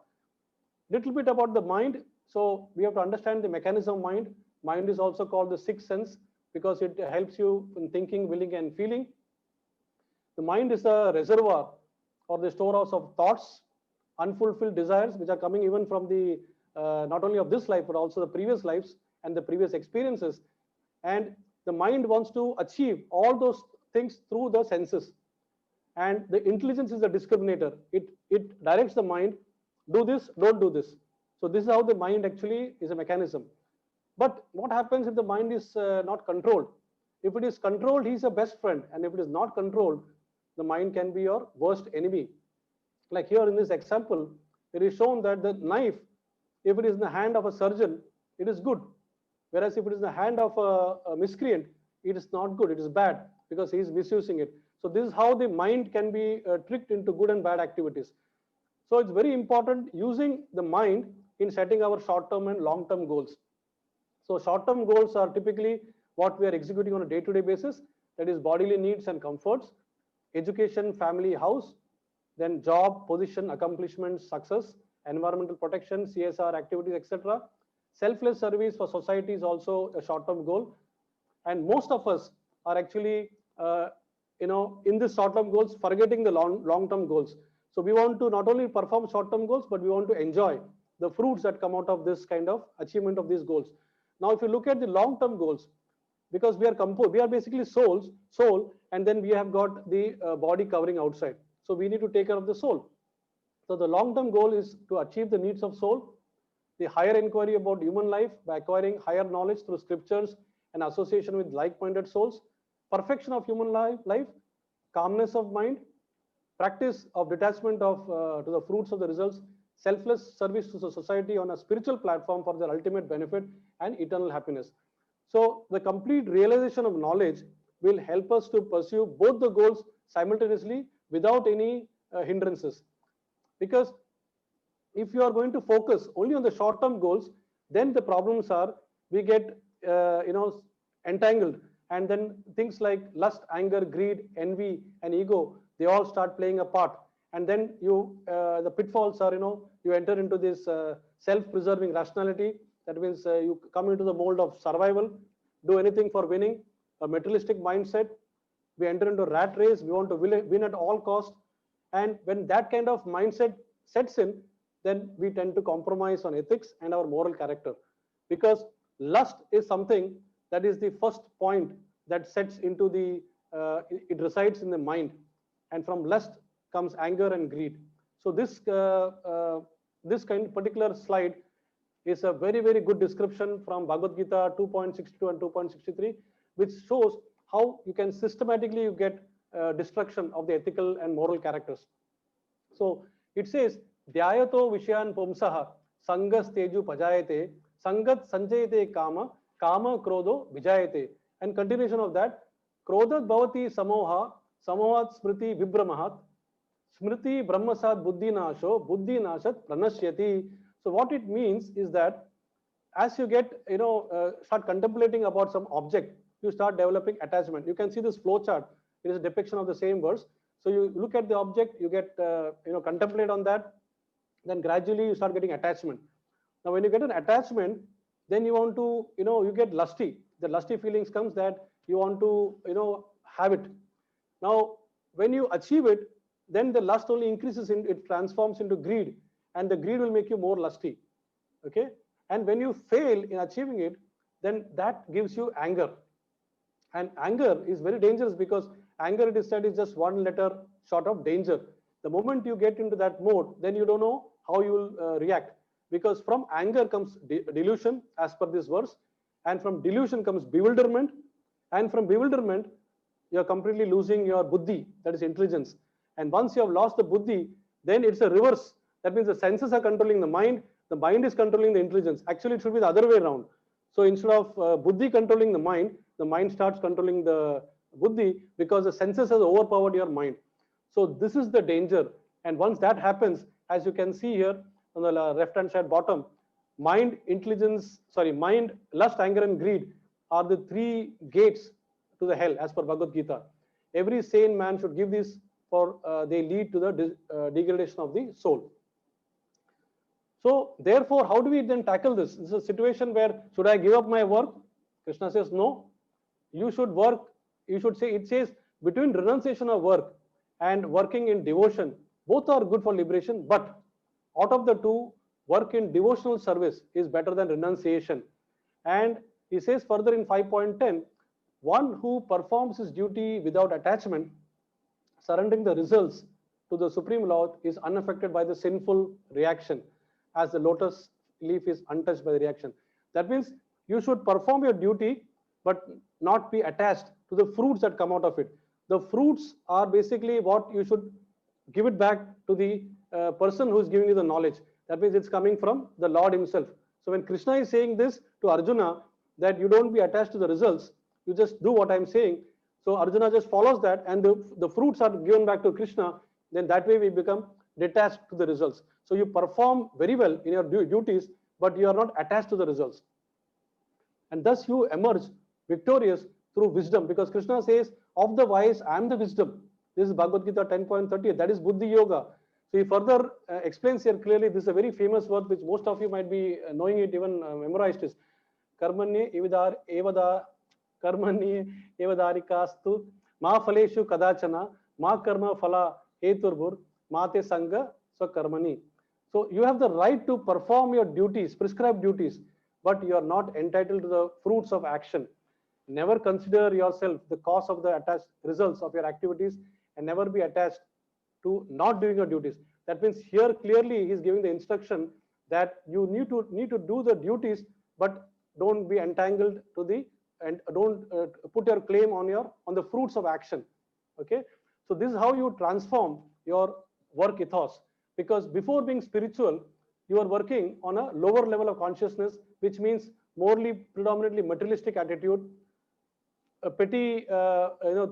Little bit about the mind. So we have to understand the mechanism of mind. Mind is also called the sixth sense because it helps you in thinking, willing, and feeling. The mind is a reservoir or the storehouse of thoughts, unfulfilled desires, which are coming even from the not only of this life but also the previous lives and the previous experiences. And the mind wants to achieve all those things through the senses. And the intelligence is a discriminator. It directs the mind, do this, don't do this. So this is how the mind actually is a mechanism. But what happens if the mind is not controlled? If it is controlled, he's a best friend. And if it is not controlled, the mind can be your worst enemy. Like here in this example, it is shown that the knife, if it is in the hand of a surgeon, it is good. Whereas if it is in the hand of a miscreant, it is not good, it is bad because he is misusing it. So this is how the mind can be tricked into good and bad activities. So it's very important using the mind in setting our short-term and long-term goals. So short-term goals are typically what we are executing on a day-to-day basis, that is bodily needs and comforts, education, family, house, then job, position, accomplishments, success, environmental protection, CSR activities, etc. Selfless service for society is also a short-term goal. And most of us are actually, in this short-term goals, forgetting the long-term goals. So we want to not only perform short-term goals, but we want to enjoy the fruits that come out of this kind of achievement of these goals. Now, if you look at the long-term goals, because we are basically soul, and then we have got the body covering outside. So we need to take care of the soul. So the long-term goal is to achieve the needs of soul, the higher inquiry about human life by acquiring higher knowledge through scriptures and association with like-minded souls, perfection of human life, calmness of mind, practice of detachment to the fruits of the results, selfless service to the society on a spiritual platform for their ultimate benefit and eternal happiness. So the complete realization of knowledge will help us to pursue both the goals simultaneously without any hindrances. Because if you are going to focus only on the short-term goals, then the problems are we get entangled, and then things like lust, anger, greed, envy, and ego, they all start playing a part. And then the pitfalls are you enter into this self-preserving rationality. That means you come into the mold of survival, do anything for winning, a materialistic mindset. We enter into a rat race. We want to win at all costs. And when that kind of mindset sets in, then we tend to compromise on ethics and our moral character. Because lust is something that is the first point that sets into it resides in the mind. And from lust comes anger and greed. So this kind of particular slide is a very, very good description from Bhagavad Gita 2.62 and 2.63, which shows how you can systematically get destruction of the ethical and moral characters. So it says, Dhyayato Vishayan Pumsaha Sangas Teju Pajayate Sangat Sanjayate Kama Kama Krodho Vijayate. And continuation of that, Krodhat Bhavati Samoha Samohat Smriti Vibramahat Smriti Brahmasad Buddhi Nasho Buddhi Nashat Pranashyati. So what it means is that as you get, start contemplating about some object, you start developing attachment. You can see this flow chart. It is a depiction of the same verse. So you look at the object, you get, contemplate on that. Then gradually you start getting attachment. Now, when you get an attachment, then you want to, you get lusty. The lusty feelings comes that you want to, have it. Now, when you achieve it, then the lust only increases, it transforms into greed, and the greed will make you more lusty. Okay. And when you fail in achieving it, then that gives you anger. And anger is very dangerous because anger, it is said, is just one letter short of danger. The moment you get into that mode, then you don't know how you will react. Because from anger comes delusion, as per this verse. And from delusion comes bewilderment. And from bewilderment, you're completely losing your buddhi, that is intelligence. And once you have lost the buddhi, then it's a reverse. That means the senses are controlling the mind is controlling the intelligence. Actually, it should be the other way around. So instead of buddhi controlling the mind starts controlling the buddhi because the senses has overpowered your mind. So this is the danger. And once that happens, as you can see here on the left hand side bottom, mind, lust, anger, and greed are the three gates to the hell as per Bhagavad Gita. Every sane man should give these, for they lead to the degradation of the soul. So therefore, how do we then tackle this? This is a situation where, should I give up my work? Krishna says no. You should work. You should say, it says, between renunciation of work and working in devotion, both are good for liberation. But out of the two, work in devotional service is better than renunciation. And he says further in 5.10, one who performs his duty without attachment, surrendering the results to the Supreme Lord, is unaffected by the sinful reaction, as the lotus leaf is untouched by the reaction. That means you should perform your duty, but not be attached to the fruits that come out of it. The fruits are basically what you should give it back to the person who is giving you the knowledge. That means it's coming from the Lord himself. So when Krishna is saying this to Arjuna, that you don't be attached to the results, you just do what I'm saying. So Arjuna just follows that, and the fruits are given back to Krishna. Then that way we become detached to the results. So you perform very well in your duties, but you are not attached to the results. And thus you emerge victorious through wisdom, because Krishna says, of the wise, I am the wisdom. This is Bhagavad Gita 10.30. That is Buddhi Yoga. So he further explains here clearly. This is a very famous word which most of you might be knowing it, even memorized is Karmanye evadarikastu ma phaleshu kadachana ma karma phala heturbur mate sangha swakarmani. So you have the right to perform your duties, prescribed duties, but you are not entitled to the fruits of action. Never consider yourself the cause of the attached results of your activities, and never be attached to not doing your duties. That means here clearly he is giving the instruction that you need to do the duties, but don't be entangled to the, and don't put your claim on the fruits of action. Okay, so this is how you transform your work ethos, because before being spiritual, you are working on a lower level of consciousness, which means predominantly materialistic attitude, petty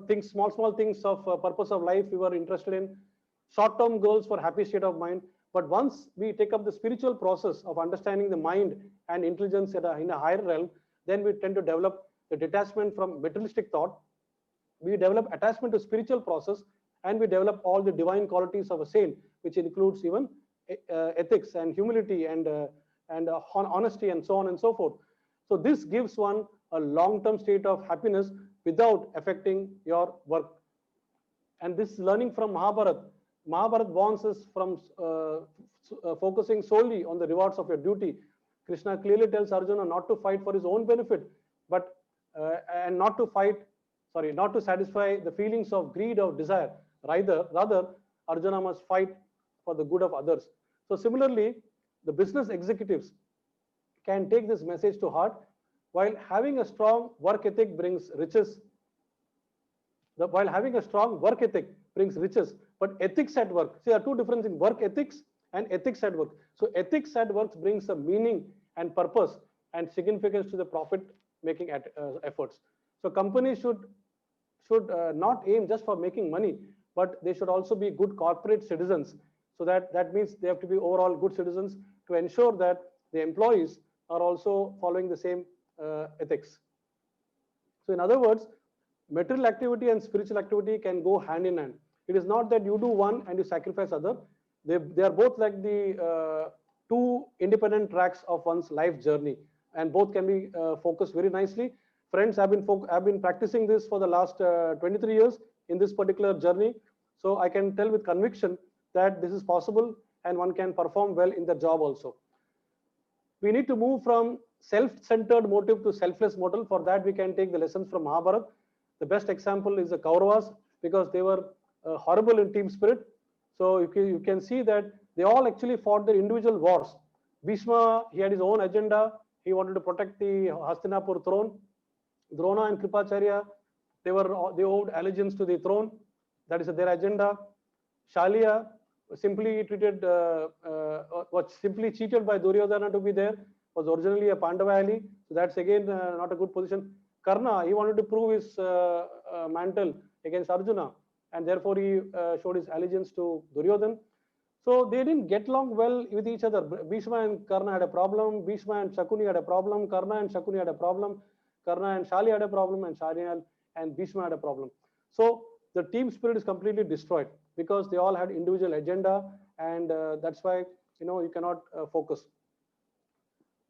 things, small things of purpose of life we were interested in, short-term goals for happy state of mind. But once we take up the spiritual process of understanding the mind and intelligence in a higher realm, then we tend to develop the detachment from materialistic thought. We develop attachment to spiritual process, and we develop all the divine qualities of a saint, which includes even ethics and humility and honesty and so on and so forth. So this gives one a long-term state of happiness without affecting your work. And this learning from Mahabharata. Mahabharata warns us from focusing solely on the rewards of your duty. Krishna clearly tells Arjuna not to fight for his own benefit, but and not to satisfy the feelings of greed or desire. Rather, Arjuna must fight for the good of others. So similarly, the business executives can take this message to heart. While having a strong work ethic brings riches, but ethics at work. See, there are two differences in work ethics and ethics at work. So ethics at work brings a meaning and purpose and significance to the profit-making efforts. So companies should not aim just for making money, but they should also be good corporate citizens. So that means they have to be overall good citizens to ensure that the employees are also following the same ethics. So in other words, material activity and spiritual activity can go hand in hand. It is not that you do one and you sacrifice other. They are both like the two independent tracks of one's life journey, and both can be focused very nicely. Friends, I've been practicing this for the last 23 years in this particular journey. So I can tell with conviction that this is possible, and one can perform well in the job also. We need to move from self-centered motive to selfless motive. For that, we can take the lessons from Mahabharata. The best example is the Kauravas, because they were horrible in team spirit. So you can see that they all actually fought their individual wars. Bhishma, he had his own agenda. He wanted to protect the Hastinapur throne. Drona and Kripacharya, they owed allegiance to the throne. That is their agenda. Shalia simply simply cheated by Duryodhana to be there. Was originally a Pandava ally. So that's again not a good position. Karna, he wanted to prove his mantle against Arjuna, and therefore he showed his allegiance to Duryodhana. So they didn't get along well with each other. Bhishma and Karna had a problem. Bhishma and Shakuni had a problem. Karna and Shakuni had a problem. Karna and Shali had a problem, and Shali and Bhishma had a problem. So the team spirit is completely destroyed because they all had individual agenda, and that's why you cannot focus.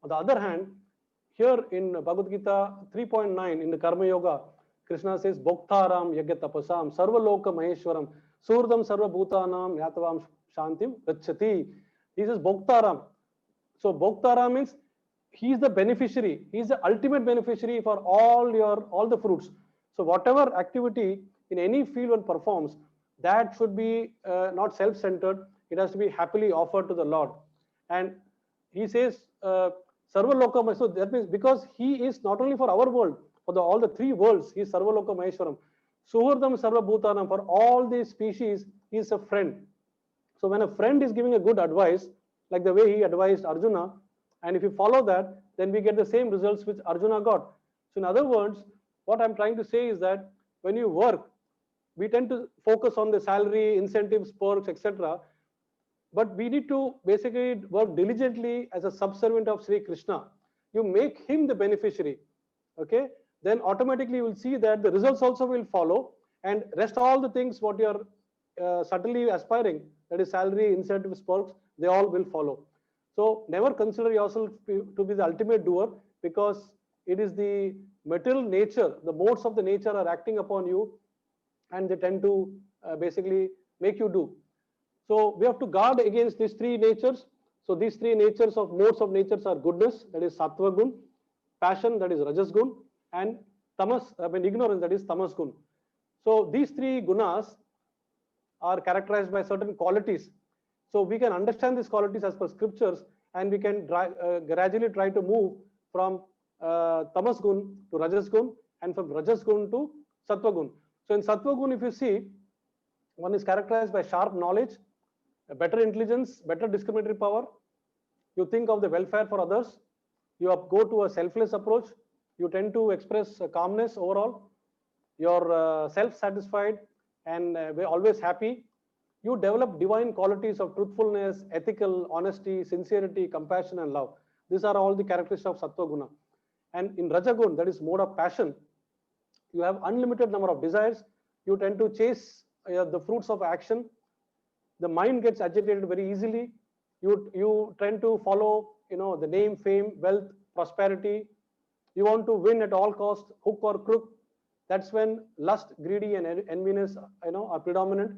On the other hand, here in Bhagavad Gita 3.9 in the Karma Yoga, Krishna says, Bhoktaram Yagya Tapasam Sarva Loka Maheshwaram Surdam Sarva Bhutanam Yatavam Shantim Rachati. He says Bhoktaram. So Bhoktaram means he is the beneficiary. He is the ultimate beneficiary for all the fruits. So whatever activity in any field one performs, that should be not self-centered. It has to be happily offered to the Lord. And he says, Sarva Loka. So that means because he is not only for our world, for all the three worlds, he is Sarva Loka Maheshwaram. Suhurdam Sarva Bhutanam, for all these species, he is a friend. So when a friend is giving a good advice, like the way he advised Arjuna, and if you follow that, then we get the same results which Arjuna got. So in other words, what I'm trying to say is that when you work, we tend to focus on the salary, incentives, perks, etc. But we need to basically work diligently as a subservient of Sri Krishna. You make him the beneficiary, okay? Then automatically you will see that the results also will follow, and rest all the things what you are subtly aspiring, that is salary, incentives, perks, they all will follow. So never consider yourself to be the ultimate doer, because it is the material nature, the modes of the nature are acting upon you, and they tend to basically make you do. So we have to guard against these three natures. So these three natures of modes of natures are goodness, that is sattva gun, passion, that is rajas gun, and tamas, ignorance, that is tamas gun. So these three gunas are characterized by certain qualities. So we can understand these qualities as per scriptures, and we can gradually try to move from tamas gun to rajas gun, and from rajas gun to sattva gun. So in sattva gun, if you see, one is characterized by sharp knowledge, better intelligence, better discriminatory power. You think of the welfare for others. You go to a selfless approach. You tend to express calmness overall. You're self-satisfied and we're always happy. You develop divine qualities of truthfulness, ethical, honesty, sincerity, compassion, and love. These are all the characteristics of Sattva Guna. And in Rajagun, that is mode of passion, you have unlimited number of desires. You tend to chase the fruits of action. The mind gets agitated very easily. You tend to follow, the name, fame, wealth, prosperity. You want to win at all costs, hook or crook. That's when lust, greedy, and enviness, are predominant.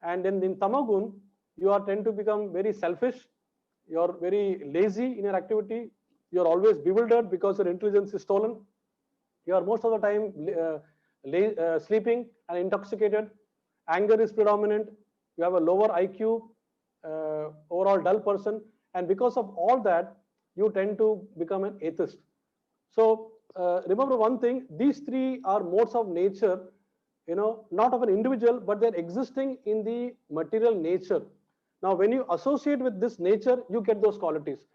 And then in Tamagun, you are tend to become very selfish. You're very lazy in your activity. You're always bewildered because your intelligence is stolen. You are most of the time sleeping and intoxicated. Anger is predominant. You have a lower IQ, overall dull person. And because of all that, you tend to become an atheist. So remember one thing, these three are modes of nature, not of an individual, but they're existing in the material nature. Now, when you associate with this nature, you get those qualities.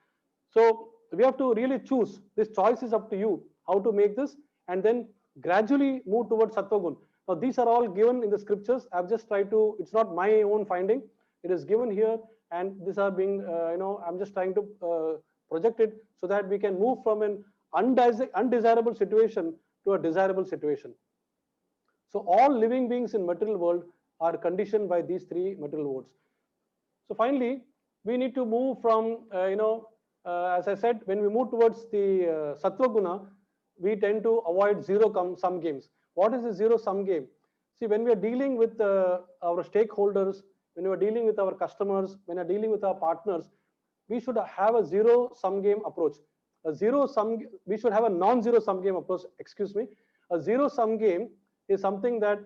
So we have to really choose. This choice is up to you, how to make this, and then gradually move towards Sattva-gun. Now, these are all given in the scriptures. I've just tried to, it's not my own finding. It is given here, and these are being, I'm just trying to project it so that we can move from an undesirable situation to a desirable situation. So all living beings in material world are conditioned by these three material worlds. So finally, we need to move from, as I said, when we move towards the Sattva Guna, we tend to avoid zero-sum games. What is a zero-sum game? See, when we are dealing with our stakeholders, when we are dealing with our customers, when we are dealing with our partners, we should have a zero-sum game approach. We should have a non-zero-sum game approach, excuse me. A zero-sum game is something that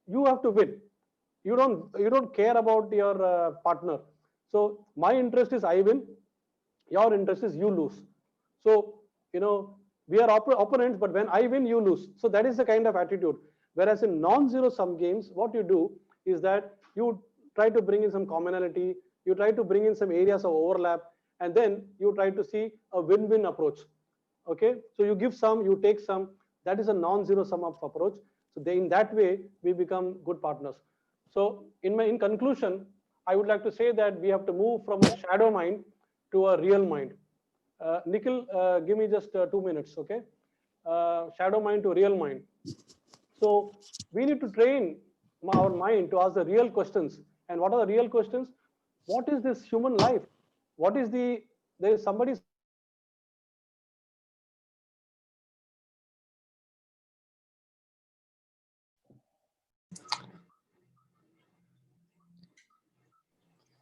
you have to win. You don't care about your partner. So my interest is I win, your interest is you lose. So, we are opponents, but when I win, you lose. So that is the kind of attitude. Whereas in non-zero sum games, what you do is that you try to bring in some commonality, you try to bring in some areas of overlap, and then you try to see a win-win approach. Okay, so you give some, you take some. That is a non-zero sum up approach. So in that way, we become good partners. So in conclusion, I would like to say that we have to move from a shadow mind to a real mind. Nikhil, give me just 2 minutes, okay? Shadow mind to real mind. So we need to train our mind to ask the real questions. And what are the real questions? What is this human life? What is there is somebody saying that life is a journey. Life is a journey. Life is a journey.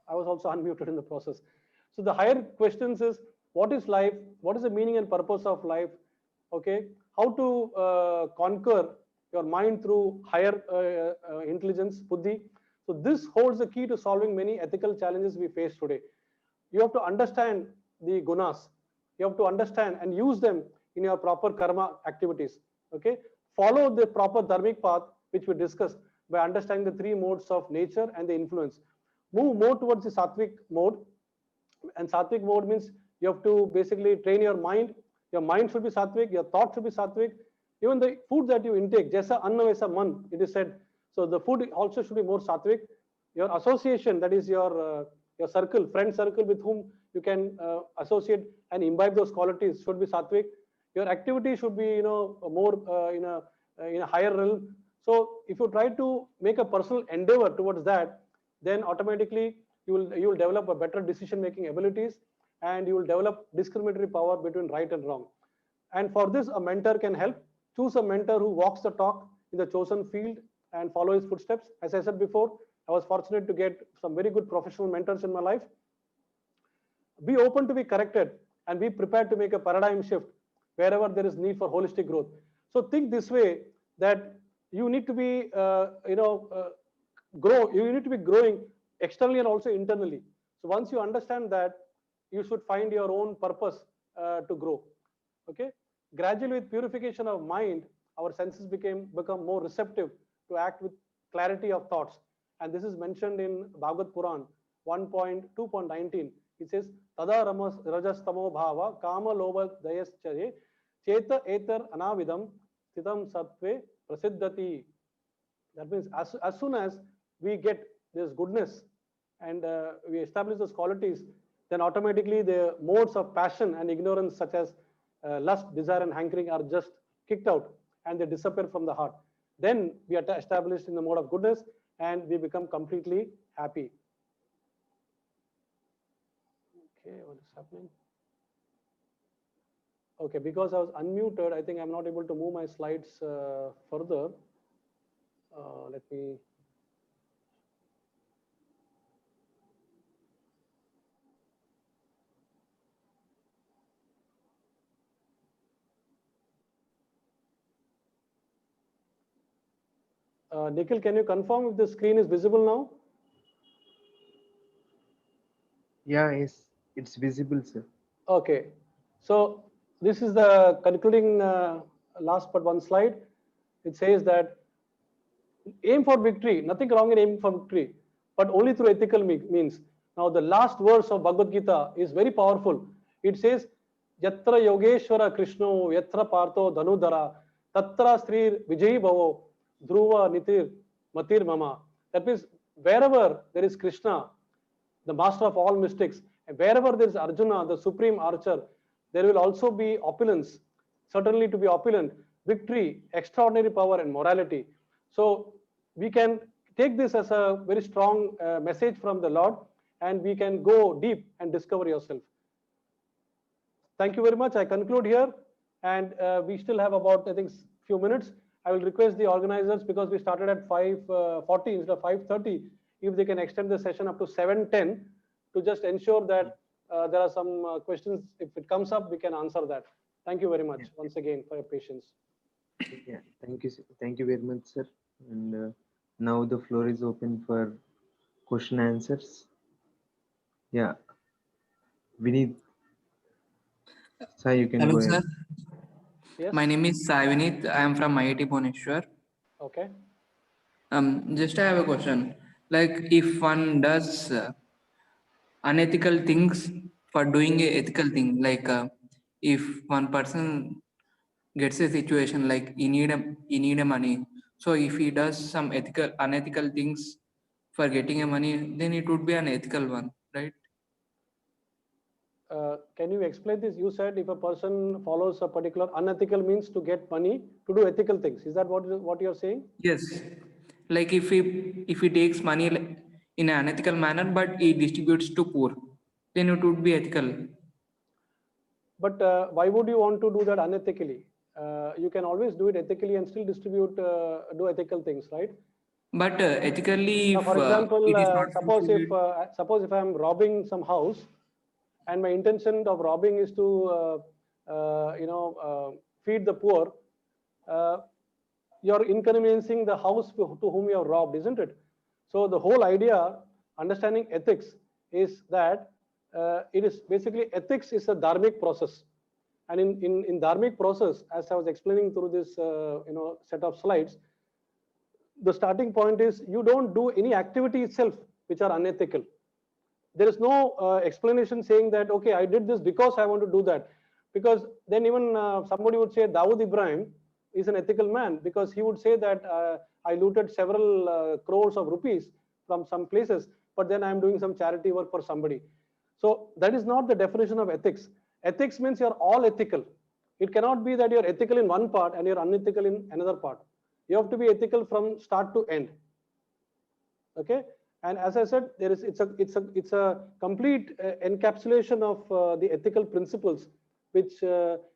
I was also unmuted in the process. So the higher questions is what is life? What is the meaning and purpose of life? Okay, how to conquer your mind through higher intelligence, buddhi. So this holds the key to solving many ethical challenges we face today. You have to understand the gunas. You have to understand and use them in your proper karma activities. Okay, follow the proper dharmic path which we discussed by understanding the three modes of nature and the influence. Move more towards the sattvic mode, and sattvic mode means you have to basically train your mind. Your mind should be sattvic, your thought should be sattvic. Even the food that you intake, jaisa anna vaisa man, it is said. So the food also should be more sattvic. Your association, that is your circle, friend circle with whom you can associate and imbibe those qualities should be sattvic. Your activity should be more in a higher realm. So if you try to make a personal endeavor towards that, then automatically you will develop a better decision making abilities, and you will develop discriminatory power between right and wrong. And for this, a mentor can help. Choose a mentor who walks the talk in the chosen field and follow his footsteps. As I said before, I was fortunate to get some very good professional mentors in my life. Be open to be corrected and be prepared to make a paradigm shift wherever there is need for holistic growth. So think this way, that you need to be grow. You need to be growing externally and also internally. So once you understand that, you should find your own purpose to grow. Okay, gradually with purification of mind, our senses become more receptive to act with clarity of thoughts. And this is mentioned in Bhagavad Puran 1.2.19. It says tada rajastamo bhava kama loba dayaschare cheta etar anavidam stitam sattve prasiddhati. That means as soon as we get this goodness and we establish those qualities, then automatically the modes of passion and ignorance such as lust, desire and hankering are just kicked out, and they disappear from the heart. Then we are established in the mode of goodness and we become completely happy. Okay, what is happening? Okay, because I was unmuted, I think I'm not able to move my slides further. Let me. Nikhil, can you confirm if the screen is visible now? Yeah, yes, it's visible, sir. Okay, so this is the concluding last but one slide. It says that aim for victory, nothing wrong in aiming for victory, but only through ethical means. Now, the last verse of Bhagavad Gita is very powerful. It says, Yatra Yogeshwara Krishno, Yatra Partho Dhanudara, Tatra Sri Vijayi Bhavo, Dhruva Nitir Matir Mama. That means, wherever there is Krishna, the master of all mystics, and wherever there is Arjuna, the supreme archer, there will also be opulence, certainly to be opulent, victory, extraordinary power, and morality. So we can take this as a very strong message from the Lord, and we can go deep and discover yourself. Thank you very much. I conclude here, and we still have about, I think, few minutes. I will request the organizers, because we started at 5:40 instead of 5:30, if they can extend the session up to 7:10 to just ensure that there are some questions. If it comes up, we can answer that. Thank you very much once again for your patience. Yeah, thank you, thank you very much, sir. And now the floor is open for question answers. Yeah, Vinith, sir, you can Hello, go sir. ahead. Yes. My name is Sai Vinith. I am from IIT Bhubaneswar. Okay. Just I have a question. Like, if one does unethical things for doing a ethical thing, like if one person gets a situation like he need a money, so if he does some unethical things for getting a money, then it would be an ethical one, right? Can you explain this? You said if a person follows a particular unethical means to get money to do ethical things. Is that what you're saying? Yes, like if he takes money in an unethical manner, but he distributes to poor, then it would be ethical. But why would you want to do that unethically? You can always do it ethically and still do ethical things, right? But ethically, Now, if for example, it is not fulfilled, suppose if I'm robbing some house, and my intention of robbing is to feed the poor, uh, you're inconveniencing the house to whom you have robbed, isn't it? So the whole idea, understanding ethics, is that it is basically ethics is a dharmic process, and in dharmic process, as I was explaining through this set of slides, the starting point is you don't do any activity itself which are unethical. There is no explanation saying that, okay, I did this because I want to do that. Because then even somebody would say Dawood Ibrahim is an ethical man, because he would say that I looted several crores of rupees from some places, but then I'm doing some charity work for somebody. So that is not the definition of ethics. Ethics means you're all ethical. It cannot be that you're ethical in one part and you're unethical in another part. You have to be ethical from start to end. Okay, and as I said, it's a complete encapsulation of the ethical principles, which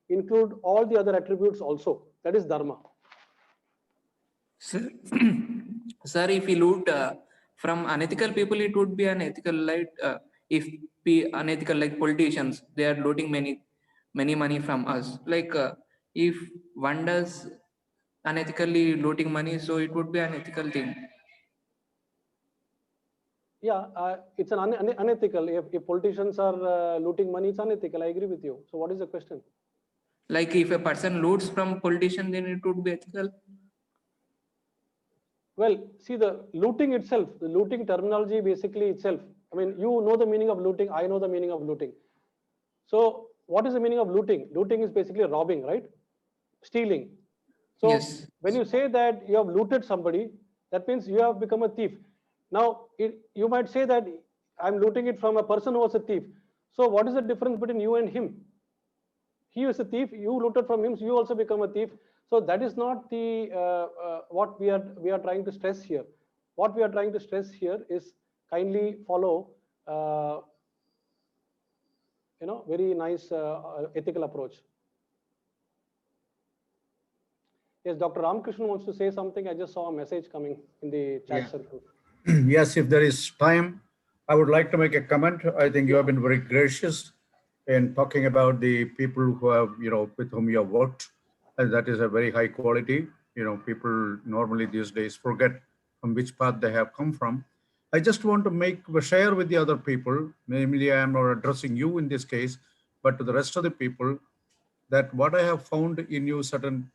include all the other attributes also. That is dharma. sir, sir, if we loot from unethical people, it would be unethical, right? If be unethical, like politicians, they are looting many money from us. Like if one does unethically looting money, so it would be an ethical thing. Yeah, it's an unethical. If politicians are looting money, it's unethical. I agree with you. So what is the question? Like if a person loots from politician, then it would be ethical. Well, see, the looting itself, the looting terminology basically itself. I mean, you know the meaning of looting. I know the meaning of looting. So what is the meaning of looting? Looting is basically robbing, right? Stealing. So Yes. when you say that you have looted somebody, that means you have become a thief. Now, you might say that I'm looting it from a person who was a thief. So what is the difference between you and him? He is a thief, you looted from him, so you also become a thief. So that is not the what we are trying to stress here. What we are trying to stress here is kindly follow very nice ethical approach. Yes, Dr. Ramakrishnan wants to say something. I just saw a message coming in the chat circle. Yes, if there is time, I would like to make a comment. I think you have been very gracious in talking about the people who have, with whom you have worked. And that is a very high quality. People normally these days forget from which path they have come from. I just want to share with the other people, namely I am not addressing you in this case, but to the rest of the people, that what I have found in you certain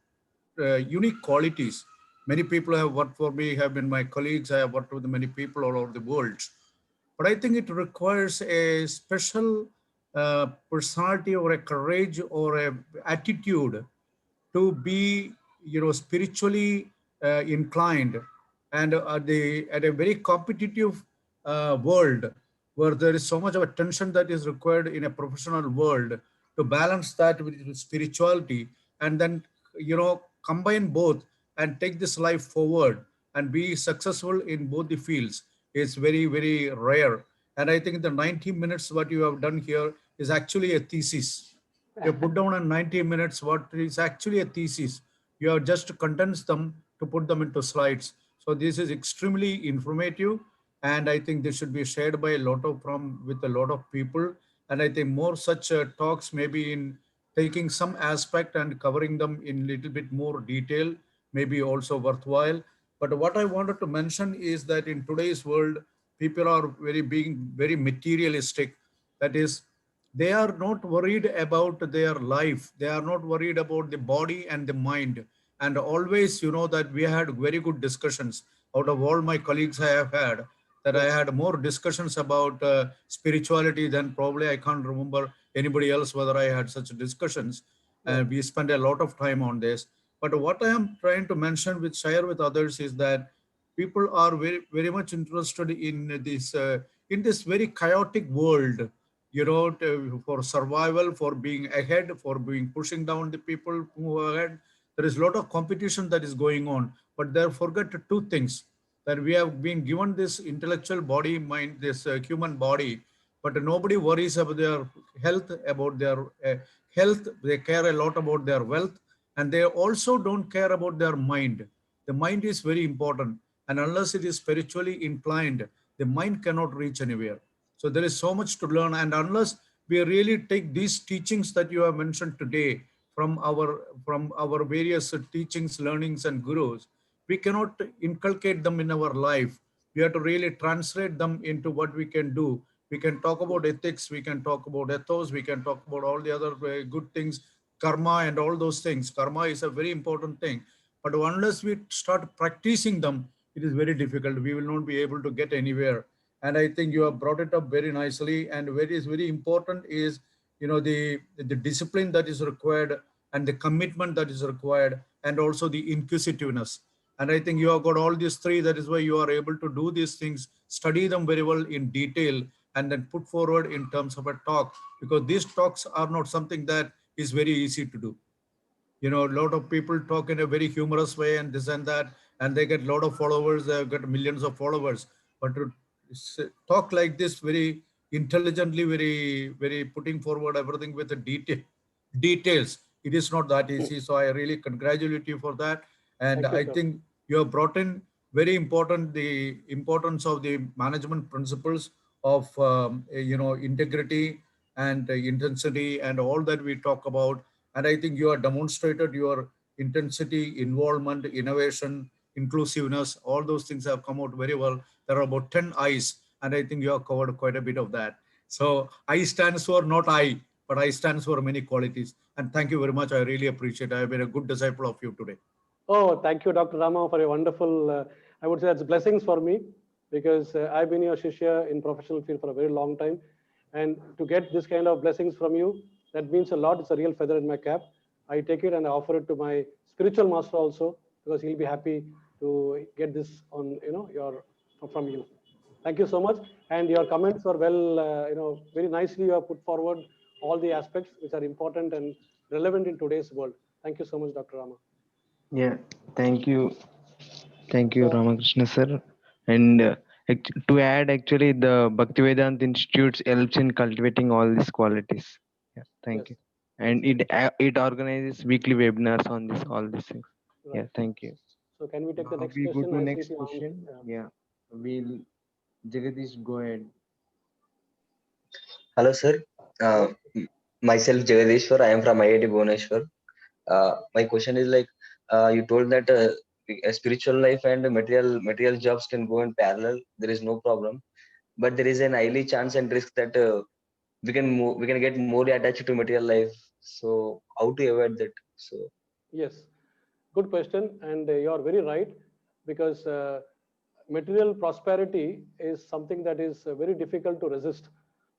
unique qualities. Many people have worked for me, have been my colleagues. I have worked with many people all over the world. But I think it requires a special personality or a courage or a attitude to be, spiritually inclined, and at a very competitive world where there is so much of attention that is required in a professional world, to balance that with spirituality, and then combine both and take this life forward and be successful in both the fields is very, very rare. And I think the 90 minutes what you have done here is actually a thesis. You put down in 90 minutes what is actually a thesis. You have just condensed them to put them into slides. So this is extremely informative, and I think this should be shared by a lot of with a lot of people. And I think more such talks, maybe in taking some aspect and covering them in little bit more detail, may be also worthwhile. But what I wanted to mention is that in today's world, people are being very materialistic. That is, they are not worried about their life. They are not worried about the body and the mind. And always, that we had very good discussions. Out of all my colleagues I have had, that I had more discussions about spirituality than probably I can't remember anybody else whether I had such discussions. And we spent a lot of time on this. But what I am trying to mention, share with others, is that people are very much interested in this very chaotic world, for survival, for being ahead, for being pushing down the people who are ahead. There is a lot of competition that is going on, but they forget two things: that we have been given this intellectual body, mind, this human body, but nobody worries about their health, about their health. They care a lot about their wealth, and they also don't care about their mind. The mind is very important, and unless it is spiritually inclined, the mind cannot reach anywhere. So there is so much to learn, and unless we really take these teachings that you have mentioned today from our various teachings, learnings, and gurus, we cannot inculcate them in our life. We have to really translate them into what we can do. We can talk about ethics, we can talk about ethos, we can talk about all the other good things, karma and all those things. Karma is a very important thing, but unless we start practicing them, it is very difficult. We will not be able to get anywhere. And I think you have brought it up very nicely. And what is very important is, the discipline that is required, and the commitment that is required, and also the inquisitiveness. And I think you have got all these three. That is why you are able to do these things, study them very well in detail, and then put forward in terms of a talk, because these talks are not something that is very easy to do. A lot of people talk in a very humorous way and this and that, and they get a lot of followers, they get millions of followers. But to talk like this very intelligently, very putting forward everything with the details, it is not that easy. So I really congratulate you for that. And Thank you, I sir. think you have brought in very important, the importance of the management principles of integrity and intensity and all that we talk about. And I think you have demonstrated your intensity, involvement, innovation, inclusiveness. All those things have come out very well. There are about 10 I's, and I think you have covered quite a bit of that. So I stands for not I, but I stands for many qualities. And thank you very much. I really appreciate it. I have been a good disciple of you today. Oh, thank you, Dr. Rama, for a wonderful, I would say that's blessings for me, because I've been your Shishya in professional field for a very long time. And to get this kind of blessings from you, that means a lot. It's a real feather in my cap. I take it and I offer it to my spiritual master also, because he'll be happy to get this on, from you. Thank you so much. And your comments were well, very nicely you have put forward all the aspects which are important and relevant in today's world. Thank you so much, Dr. Rama. Yeah, thank you. Thank you, So, Ramakrishna sir. And to add, actually, the Bhaktivedanta Institute helps in cultivating all these qualities. Yeah, thank yes, you. yes, And yes. it organizes weekly webinars on this all these things. Yeah, Right. thank you. So can we take the Now next we go question? to I see next the arms. question. Yeah. Yeah, we'll Jagadish go ahead. Hello, sir. Uh, Yes. Myself Jagadeshwar. I am from IIT Bhubaneswar. My question is like, you told that a spiritual life and material jobs can go in parallel. There is no problem, but there is an highly chance and risk that we can get more attached to material life. So how to avoid that? So Yes. Good question. And you are very right, because material prosperity is something that is very difficult to resist,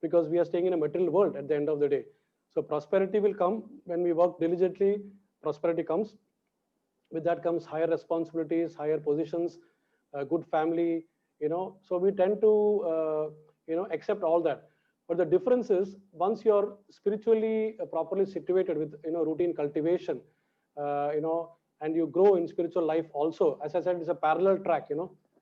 because we are staying in a material world at the end of the day. So prosperity will come when we work diligently. Prosperity comes. With that comes higher responsibilities, higher positions, a good family, so we tend to accept all that. But the difference is, once you're spiritually properly situated with routine cultivation, and you grow in spiritual life also, as I said, it's a parallel track,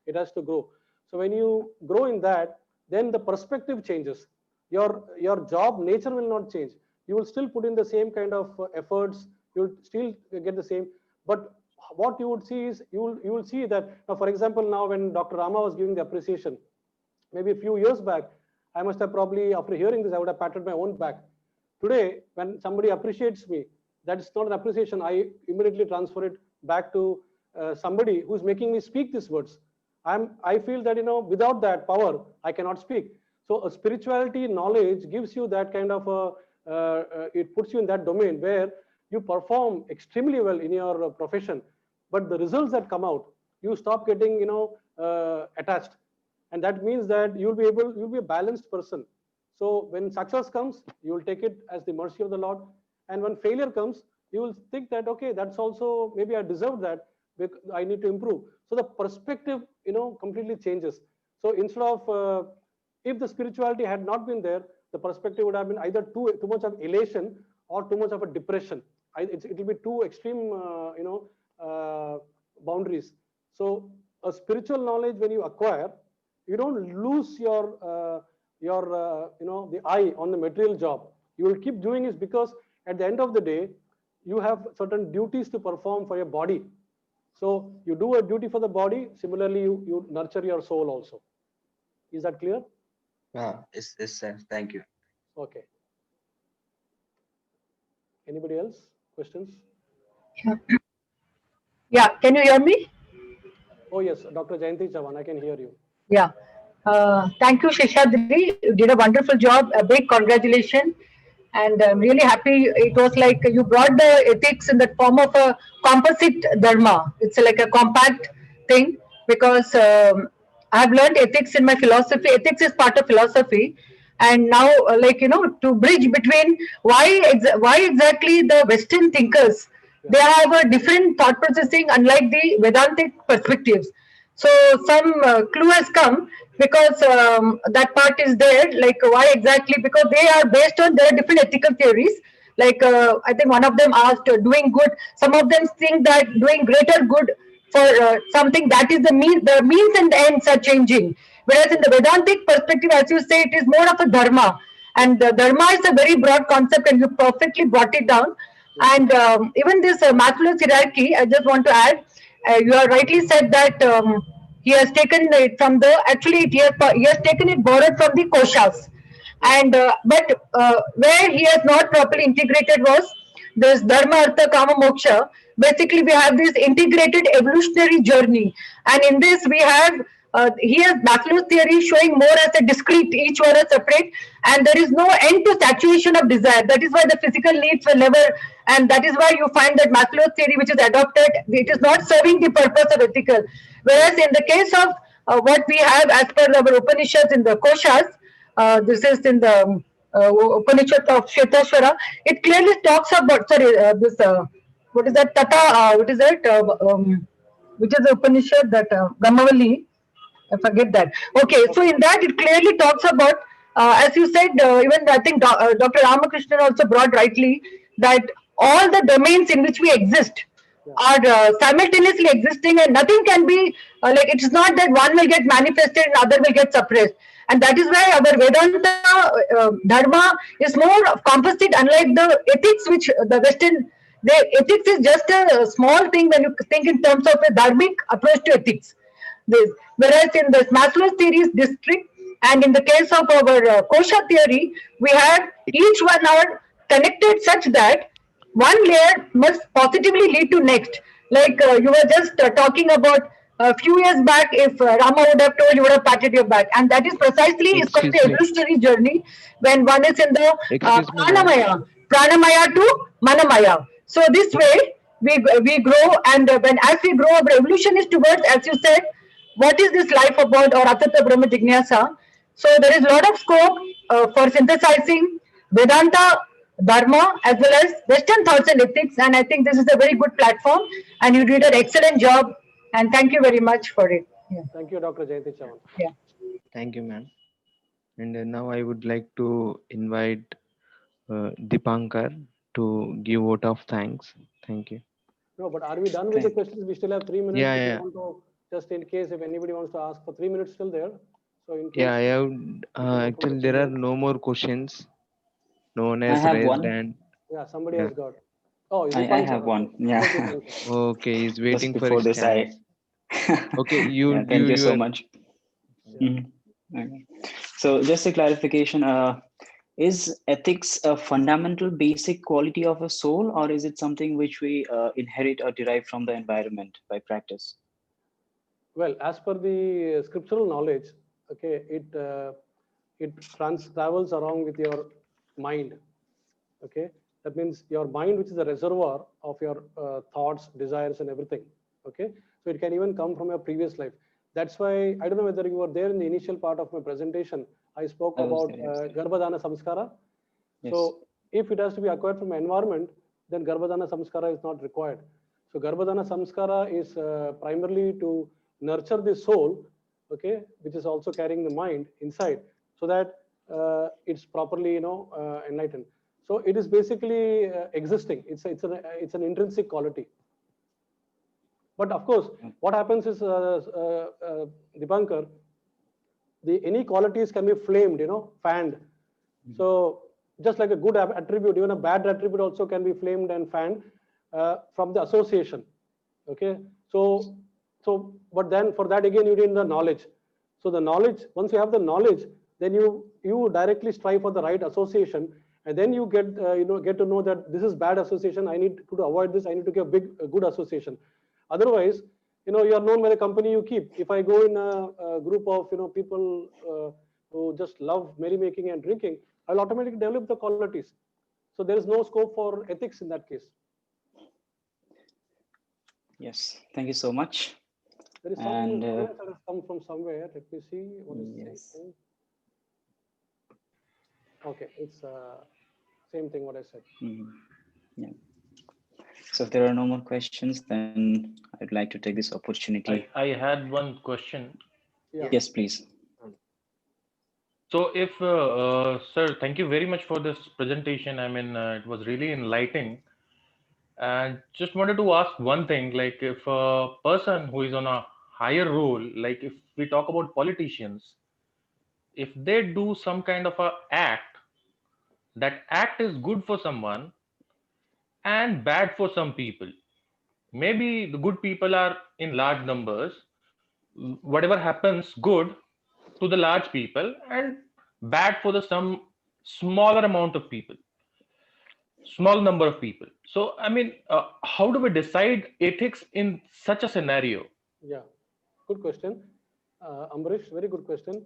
it has to grow. So when you grow in that, then the perspective changes. Your job nature will not change. You will still put in the same kind of efforts, you'll still get the same. But what you would see is, you will see that now, for example, now when Dr. Rama was giving the appreciation, maybe a few years back, I must have probably, after hearing this, I would have patted my own back. Today, when somebody appreciates me, that's not an appreciation. I immediately transfer it back to somebody who's making me speak these words. I feel that without that power, I cannot speak. So a spirituality knowledge gives you that kind of it puts you in that domain where you perform extremely well in your profession, but the results that come out, you stop getting attached, and that means that you'll be a balanced person. So when success comes, you will take it as the mercy of the Lord, and when failure comes, you will think that, okay, that's also, maybe I deserve that, I need to improve. So the perspective, completely changes. So instead of, if the spirituality had not been there, the perspective would have been either too much of elation or too much of a depression. It will be two extreme, boundaries. So a spiritual knowledge, when you acquire, you don't lose the eye on the material job. You will keep doing it because at the end of the day, you have certain duties to perform for your body. So you do a duty for the body. Similarly, you nurture your soul also. Is that clear? Yes, sir. Thank you. Okay. Anybody else? Questions? Yeah, can you hear me? Oh yes, Dr. Jayanti Chavan, I can hear you. Yeah. Thank you, Sheshadri. You did a wonderful job. A big congratulations. And I'm really happy. It was like you brought the ethics in the form of a composite dharma. It's like a compact thing because I've learned ethics in my philosophy. Ethics is part of philosophy. And now, to bridge between why exactly the Western thinkers, they have a different thought processing unlike the Vedantic perspectives. So some clue has come because that part is there. Like why exactly? Because they are based on their different ethical theories. Like I think one of them asked doing good. Some of them think that doing greater good for something that is the means and the ends are changing. Whereas in the Vedantic perspective, as you say, it is more of a dharma. And dharma is a very broad concept, and you perfectly brought it down. And even this Maslow's hierarchy, I just want to add, you have rightly said that he has taken it from the, actually, he has taken it borrowed from the koshas. And but where he has not properly integrated was this dharma, artha, kama, moksha. Basically, we have this integrated evolutionary journey, and in this we have here Maslow's theory showing more as a discrete, each one is separate, and there is no end to saturation of desire. That is why the physical needs were never, and that is why you find that Maslow's theory, which is adopted, it is not serving the purpose of ethical. Whereas in the case of what we have as per our Upanishads in the koshas, this is in the Upanishad of Shetashwara. It clearly talks about, sorry, this, what is that, Tata, what is that, which is the Upanishad that, Brahmavali, I forget that. Okay, so in that it clearly talks about, as you said, even I think Dr. Ramakrishnan also brought rightly that all the domains in which we exist are simultaneously existing, and nothing can be like, it is not that one will get manifested and other will get suppressed. And that is why our Vedanta dharma is more composite, unlike the ethics, which the Western, the ethics is just a small thing when you think in terms of a dharmic approach to ethics. This, whereas in the Maslow's theory is district, and in the case of our Kosha theory, we have each one are connected such that one layer must positively lead to next. Like you were just talking about a few years back, if Rama would have told, you would have patted your back, and that is precisely is called the Excuse me. evolutionary journey when one is in the Excuse me, ma'am. pranamaya to manamaya. So this way we grow, and when as we grow, our evolution is towards, as you said, what is this life about, or Atata Brahma Jignasa. So there is a lot of scope for synthesizing Vedanta, Dharma, as well as Western thoughts and ethics. And I think this is a very good platform, and you did an excellent job. And thank you very much for it. Yeah. Thank you, Dr. Jayanti Chavan. Yeah. Thank you, ma'am. And now I would like to invite Dipankar to give vote of thanks. Thank you. No, but are we done with the questions? We still have 3 minutes. Yeah, If you yeah. want to, just in case if anybody wants to ask for 3 minutes, still there. So in case, Yeah, I have. you can open Actually, the there are Q&A. no more questions. No one I has have raised one. hand. Yeah, somebody Yeah. has got. Oh, I Dipankar. have one. Okay. Yeah. Okay, Dipankar. Okay, he's Just waiting for before his this, chance. Okay, you yeah, give thank you so your. much. Mhm. Okay. So just a clarification, is ethics a fundamental basic quality of a soul, or is it something which we inherit or derive from the environment by practice? Well, as per the scriptural knowledge, okay, it travels along with your mind. Okay, that means your mind, which is the reservoir of your thoughts, desires, and everything. Okay, so it can even come from your previous life. That's why I don't know whether you were there in the initial part of my presentation. I spoke I was about there, yes. Garbhadana Samskara. Yes. So if it has to be acquired from environment, then Garbhadana Samskara is not required. So Garbhadana Samskara is primarily to nurture the soul, okay, which is also carrying the mind inside, so that it's properly, enlightened. So it is basically existing. It's an intrinsic quality. But of course, what happens is, Dipankar, any qualities can be flamed, fanned. So just like a good attribute, even a bad attribute also can be flamed and fanned from the association. Okay. So but then for that again you need the knowledge. So the knowledge, once you have the knowledge, then you directly strive for the right association, and then you get get to know that this is bad association. I need to avoid this. I need to get a good association. Otherwise, you are known by the company you keep. If I go in a group of people who just love merrymaking and drinking, I'll automatically develop the qualities. So there is no scope for ethics in that case. Yes, thank you so much. There is some comments that has come from somewhere. Let me see what is saying. Okay, it's same thing what I said. Yeah. So if there are no more questions, then I'd like to take this opportunity. I had one question. Yeah. Yes, please. So if, sir, thank you very much for this presentation. I mean, it was really enlightening. And just wanted to ask one thing, like if a person who is on a higher role, like if we talk about politicians, if they do some kind of a act, that act is good for someone and bad for some people. Maybe the good people are in large numbers. Whatever happens good to the large people and bad for the some smaller amount of people, small number of people. So I mean, how do we decide ethics in such a scenario? Yeah, good question, Ambrish. Very good question.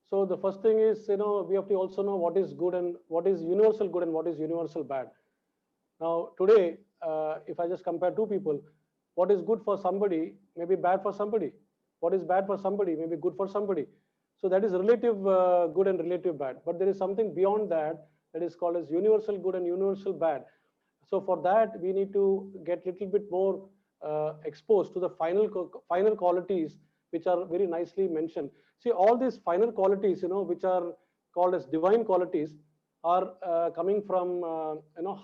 So the first thing is, we have to also know what is good and what is universal good and what is universal bad. Now today, if I just compare two people, what is good for somebody may be bad for somebody. What is bad for somebody may be good for somebody. So that is relative good and relative bad. But there is something beyond that that is called as universal good and universal bad. So for that, we need to get little bit more exposed to the final qualities, which are very nicely mentioned. See, all these final qualities, which are called as divine qualities, are coming from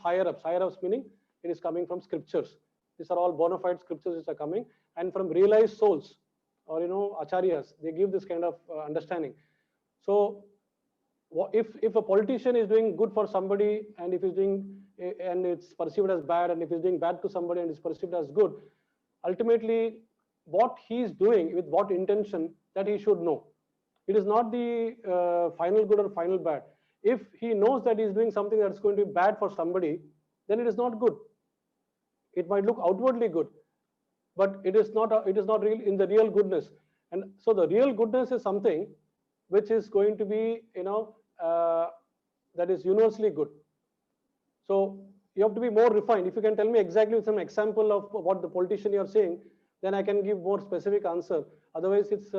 higher ups. Higher ups meaning it is coming from scriptures. These are all bona fide scriptures which are coming, and from realized souls, or acharyas. They give this kind of understanding. So if a politician is doing good for somebody, and if he's doing and it's perceived as bad, and if he's doing bad to somebody and it's perceived as good, ultimately what he's doing with what intention, that he should know. It is not the final good or final bad. If he knows that he's doing something that's going to be bad for somebody, then it is not good. It might look outwardly good, but it is not real in the real goodness. And so the real goodness is something which is going to be that is universally good. So you have to be more refined. If you can tell me exactly some example of what the politician you are saying, then I can give more specific answer. Otherwise, it's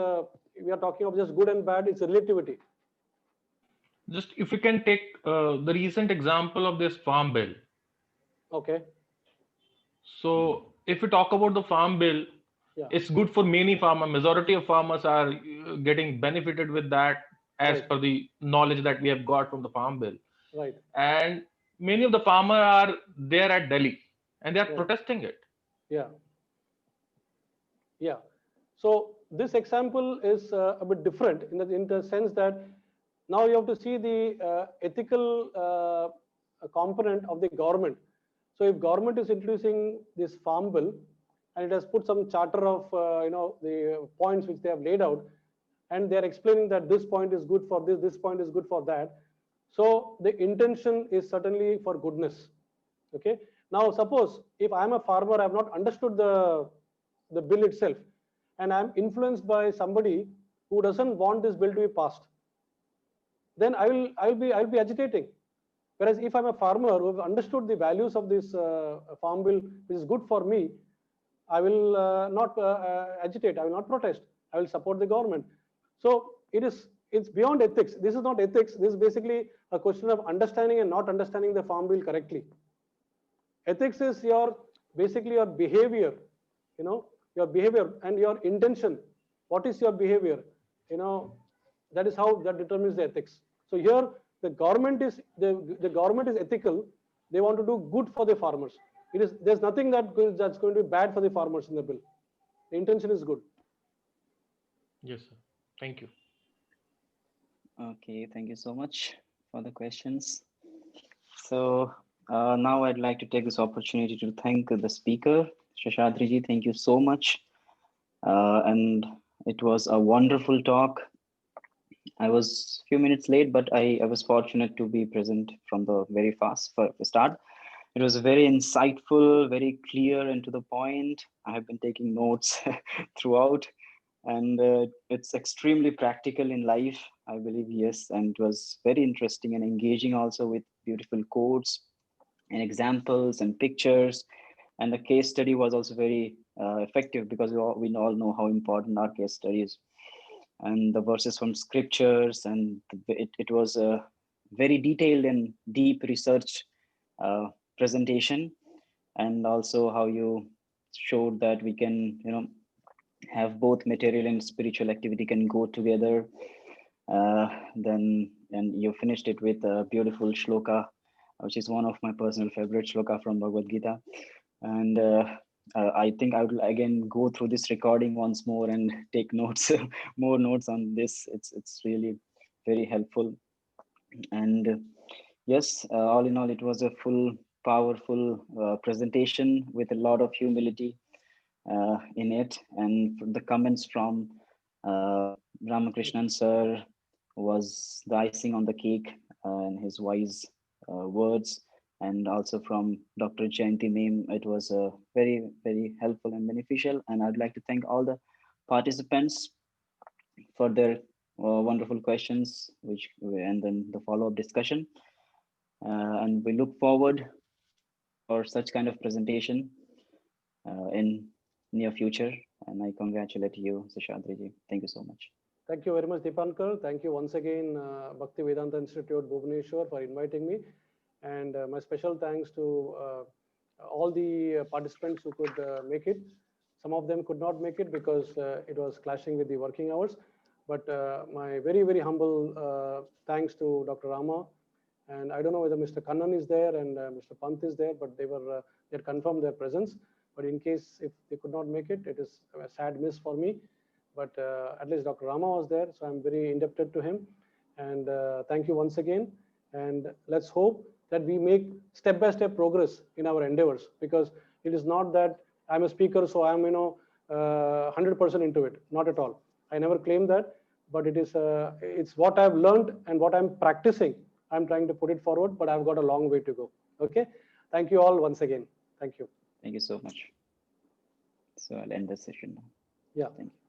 we are talking of just good and bad. It's relativity. Just if you can take the recent example of this farm bill. Okay. So if we talk about the farm bill, Yeah. it's good for many farmers. Majority of farmers are getting benefited with that as per the knowledge that we have got from the farm bill. Right. And many of the farmers are there at Delhi and they are protesting it. Yeah. Yeah. So this example is a bit different in the sense that now you have to see the ethical component of the government. So if government is introducing this farm bill and it has put some charter of the points which they have laid out, and they are explaining that this point is good for this point is good for that. So the intention is certainly for goodness. Okay. Now suppose if I am a farmer, I have not understood the bill itself, and I am influenced by somebody who doesn't want this bill to be passed, then I'll be agitating. Whereas if I'm a farmer who have understood the values of this farm bill, which is good for me, I will not agitate. I will not protest. I will support the government. So it's beyond ethics. This is not ethics. This is basically a question of understanding and not understanding the farm bill correctly. Ethics is your basically your behavior, your behavior and your intention. What is your behavior? That is how that determines the ethics. So here the government is ethical. They want to do good for the farmers. There's nothing that's going to be bad for the farmers in the bill. The intention is good. Yes, sir. Thank you. Okay, thank you so much for the questions. So now I'd like to take this opportunity to thank the speaker, Seshadri ji. Thank you so much. And it was a wonderful talk. I was a few minutes late, but I was fortunate to be present from the very fast start. It was very insightful, very clear and to the point. I have been taking notes throughout, and it's extremely practical in life, I believe. Yes, and it was very interesting and engaging also, with beautiful quotes and examples and pictures. And the case study was also very effective, because we all know how important our case study is, and the verses from scriptures, and it was a very detailed and deep research presentation. And also how you showed that we can have both material and spiritual activity can go together. And you finished it with a beautiful shloka, which is one of my personal favorite shloka from Bhagavad Gita. And I think I will again go through this recording once more and take notes, more notes on this. It's really very helpful. And yes, all in all, it was a full, powerful presentation with a lot of humility in it. And the comments from Ramakrishnan sir was the icing on the cake, and his wise words. And also from Dr. Jayanti Mem, it was very, very helpful and beneficial. And I'd like to thank all the participants for their wonderful questions, and then the follow-up discussion. And we look forward for such kind of presentation in near future. And I congratulate you, Seshadri ji. Thank you so much. Thank you very much, Deepankar. Thank you once again, Bhakti Vedanta Institute, Bhubaneswar, for inviting me. And my special thanks to all the participants who could make it. Some of them could not make it because it was clashing with the working hours. But my very, very humble thanks to Dr. Rama. And I don't know whether Mr. Kannan is there and Mr. Pant is there, but they had confirmed their presence. But in case if they could not make it, it is a sad miss for me. But at least Dr. Rama was there, so I'm very indebted to him. And thank you once again. And let's hope that we make step-by-step progress in our endeavors, because it is not that I'm a speaker, so I'm 100% into it. Not at all. I never claim that, but it's what I've learned and what I'm practicing. I'm trying to put it forward, but I've got a long way to go. Okay. Thank you all once again. Thank you. Thank you so much. So I'll end the session now. Yeah. Thank you.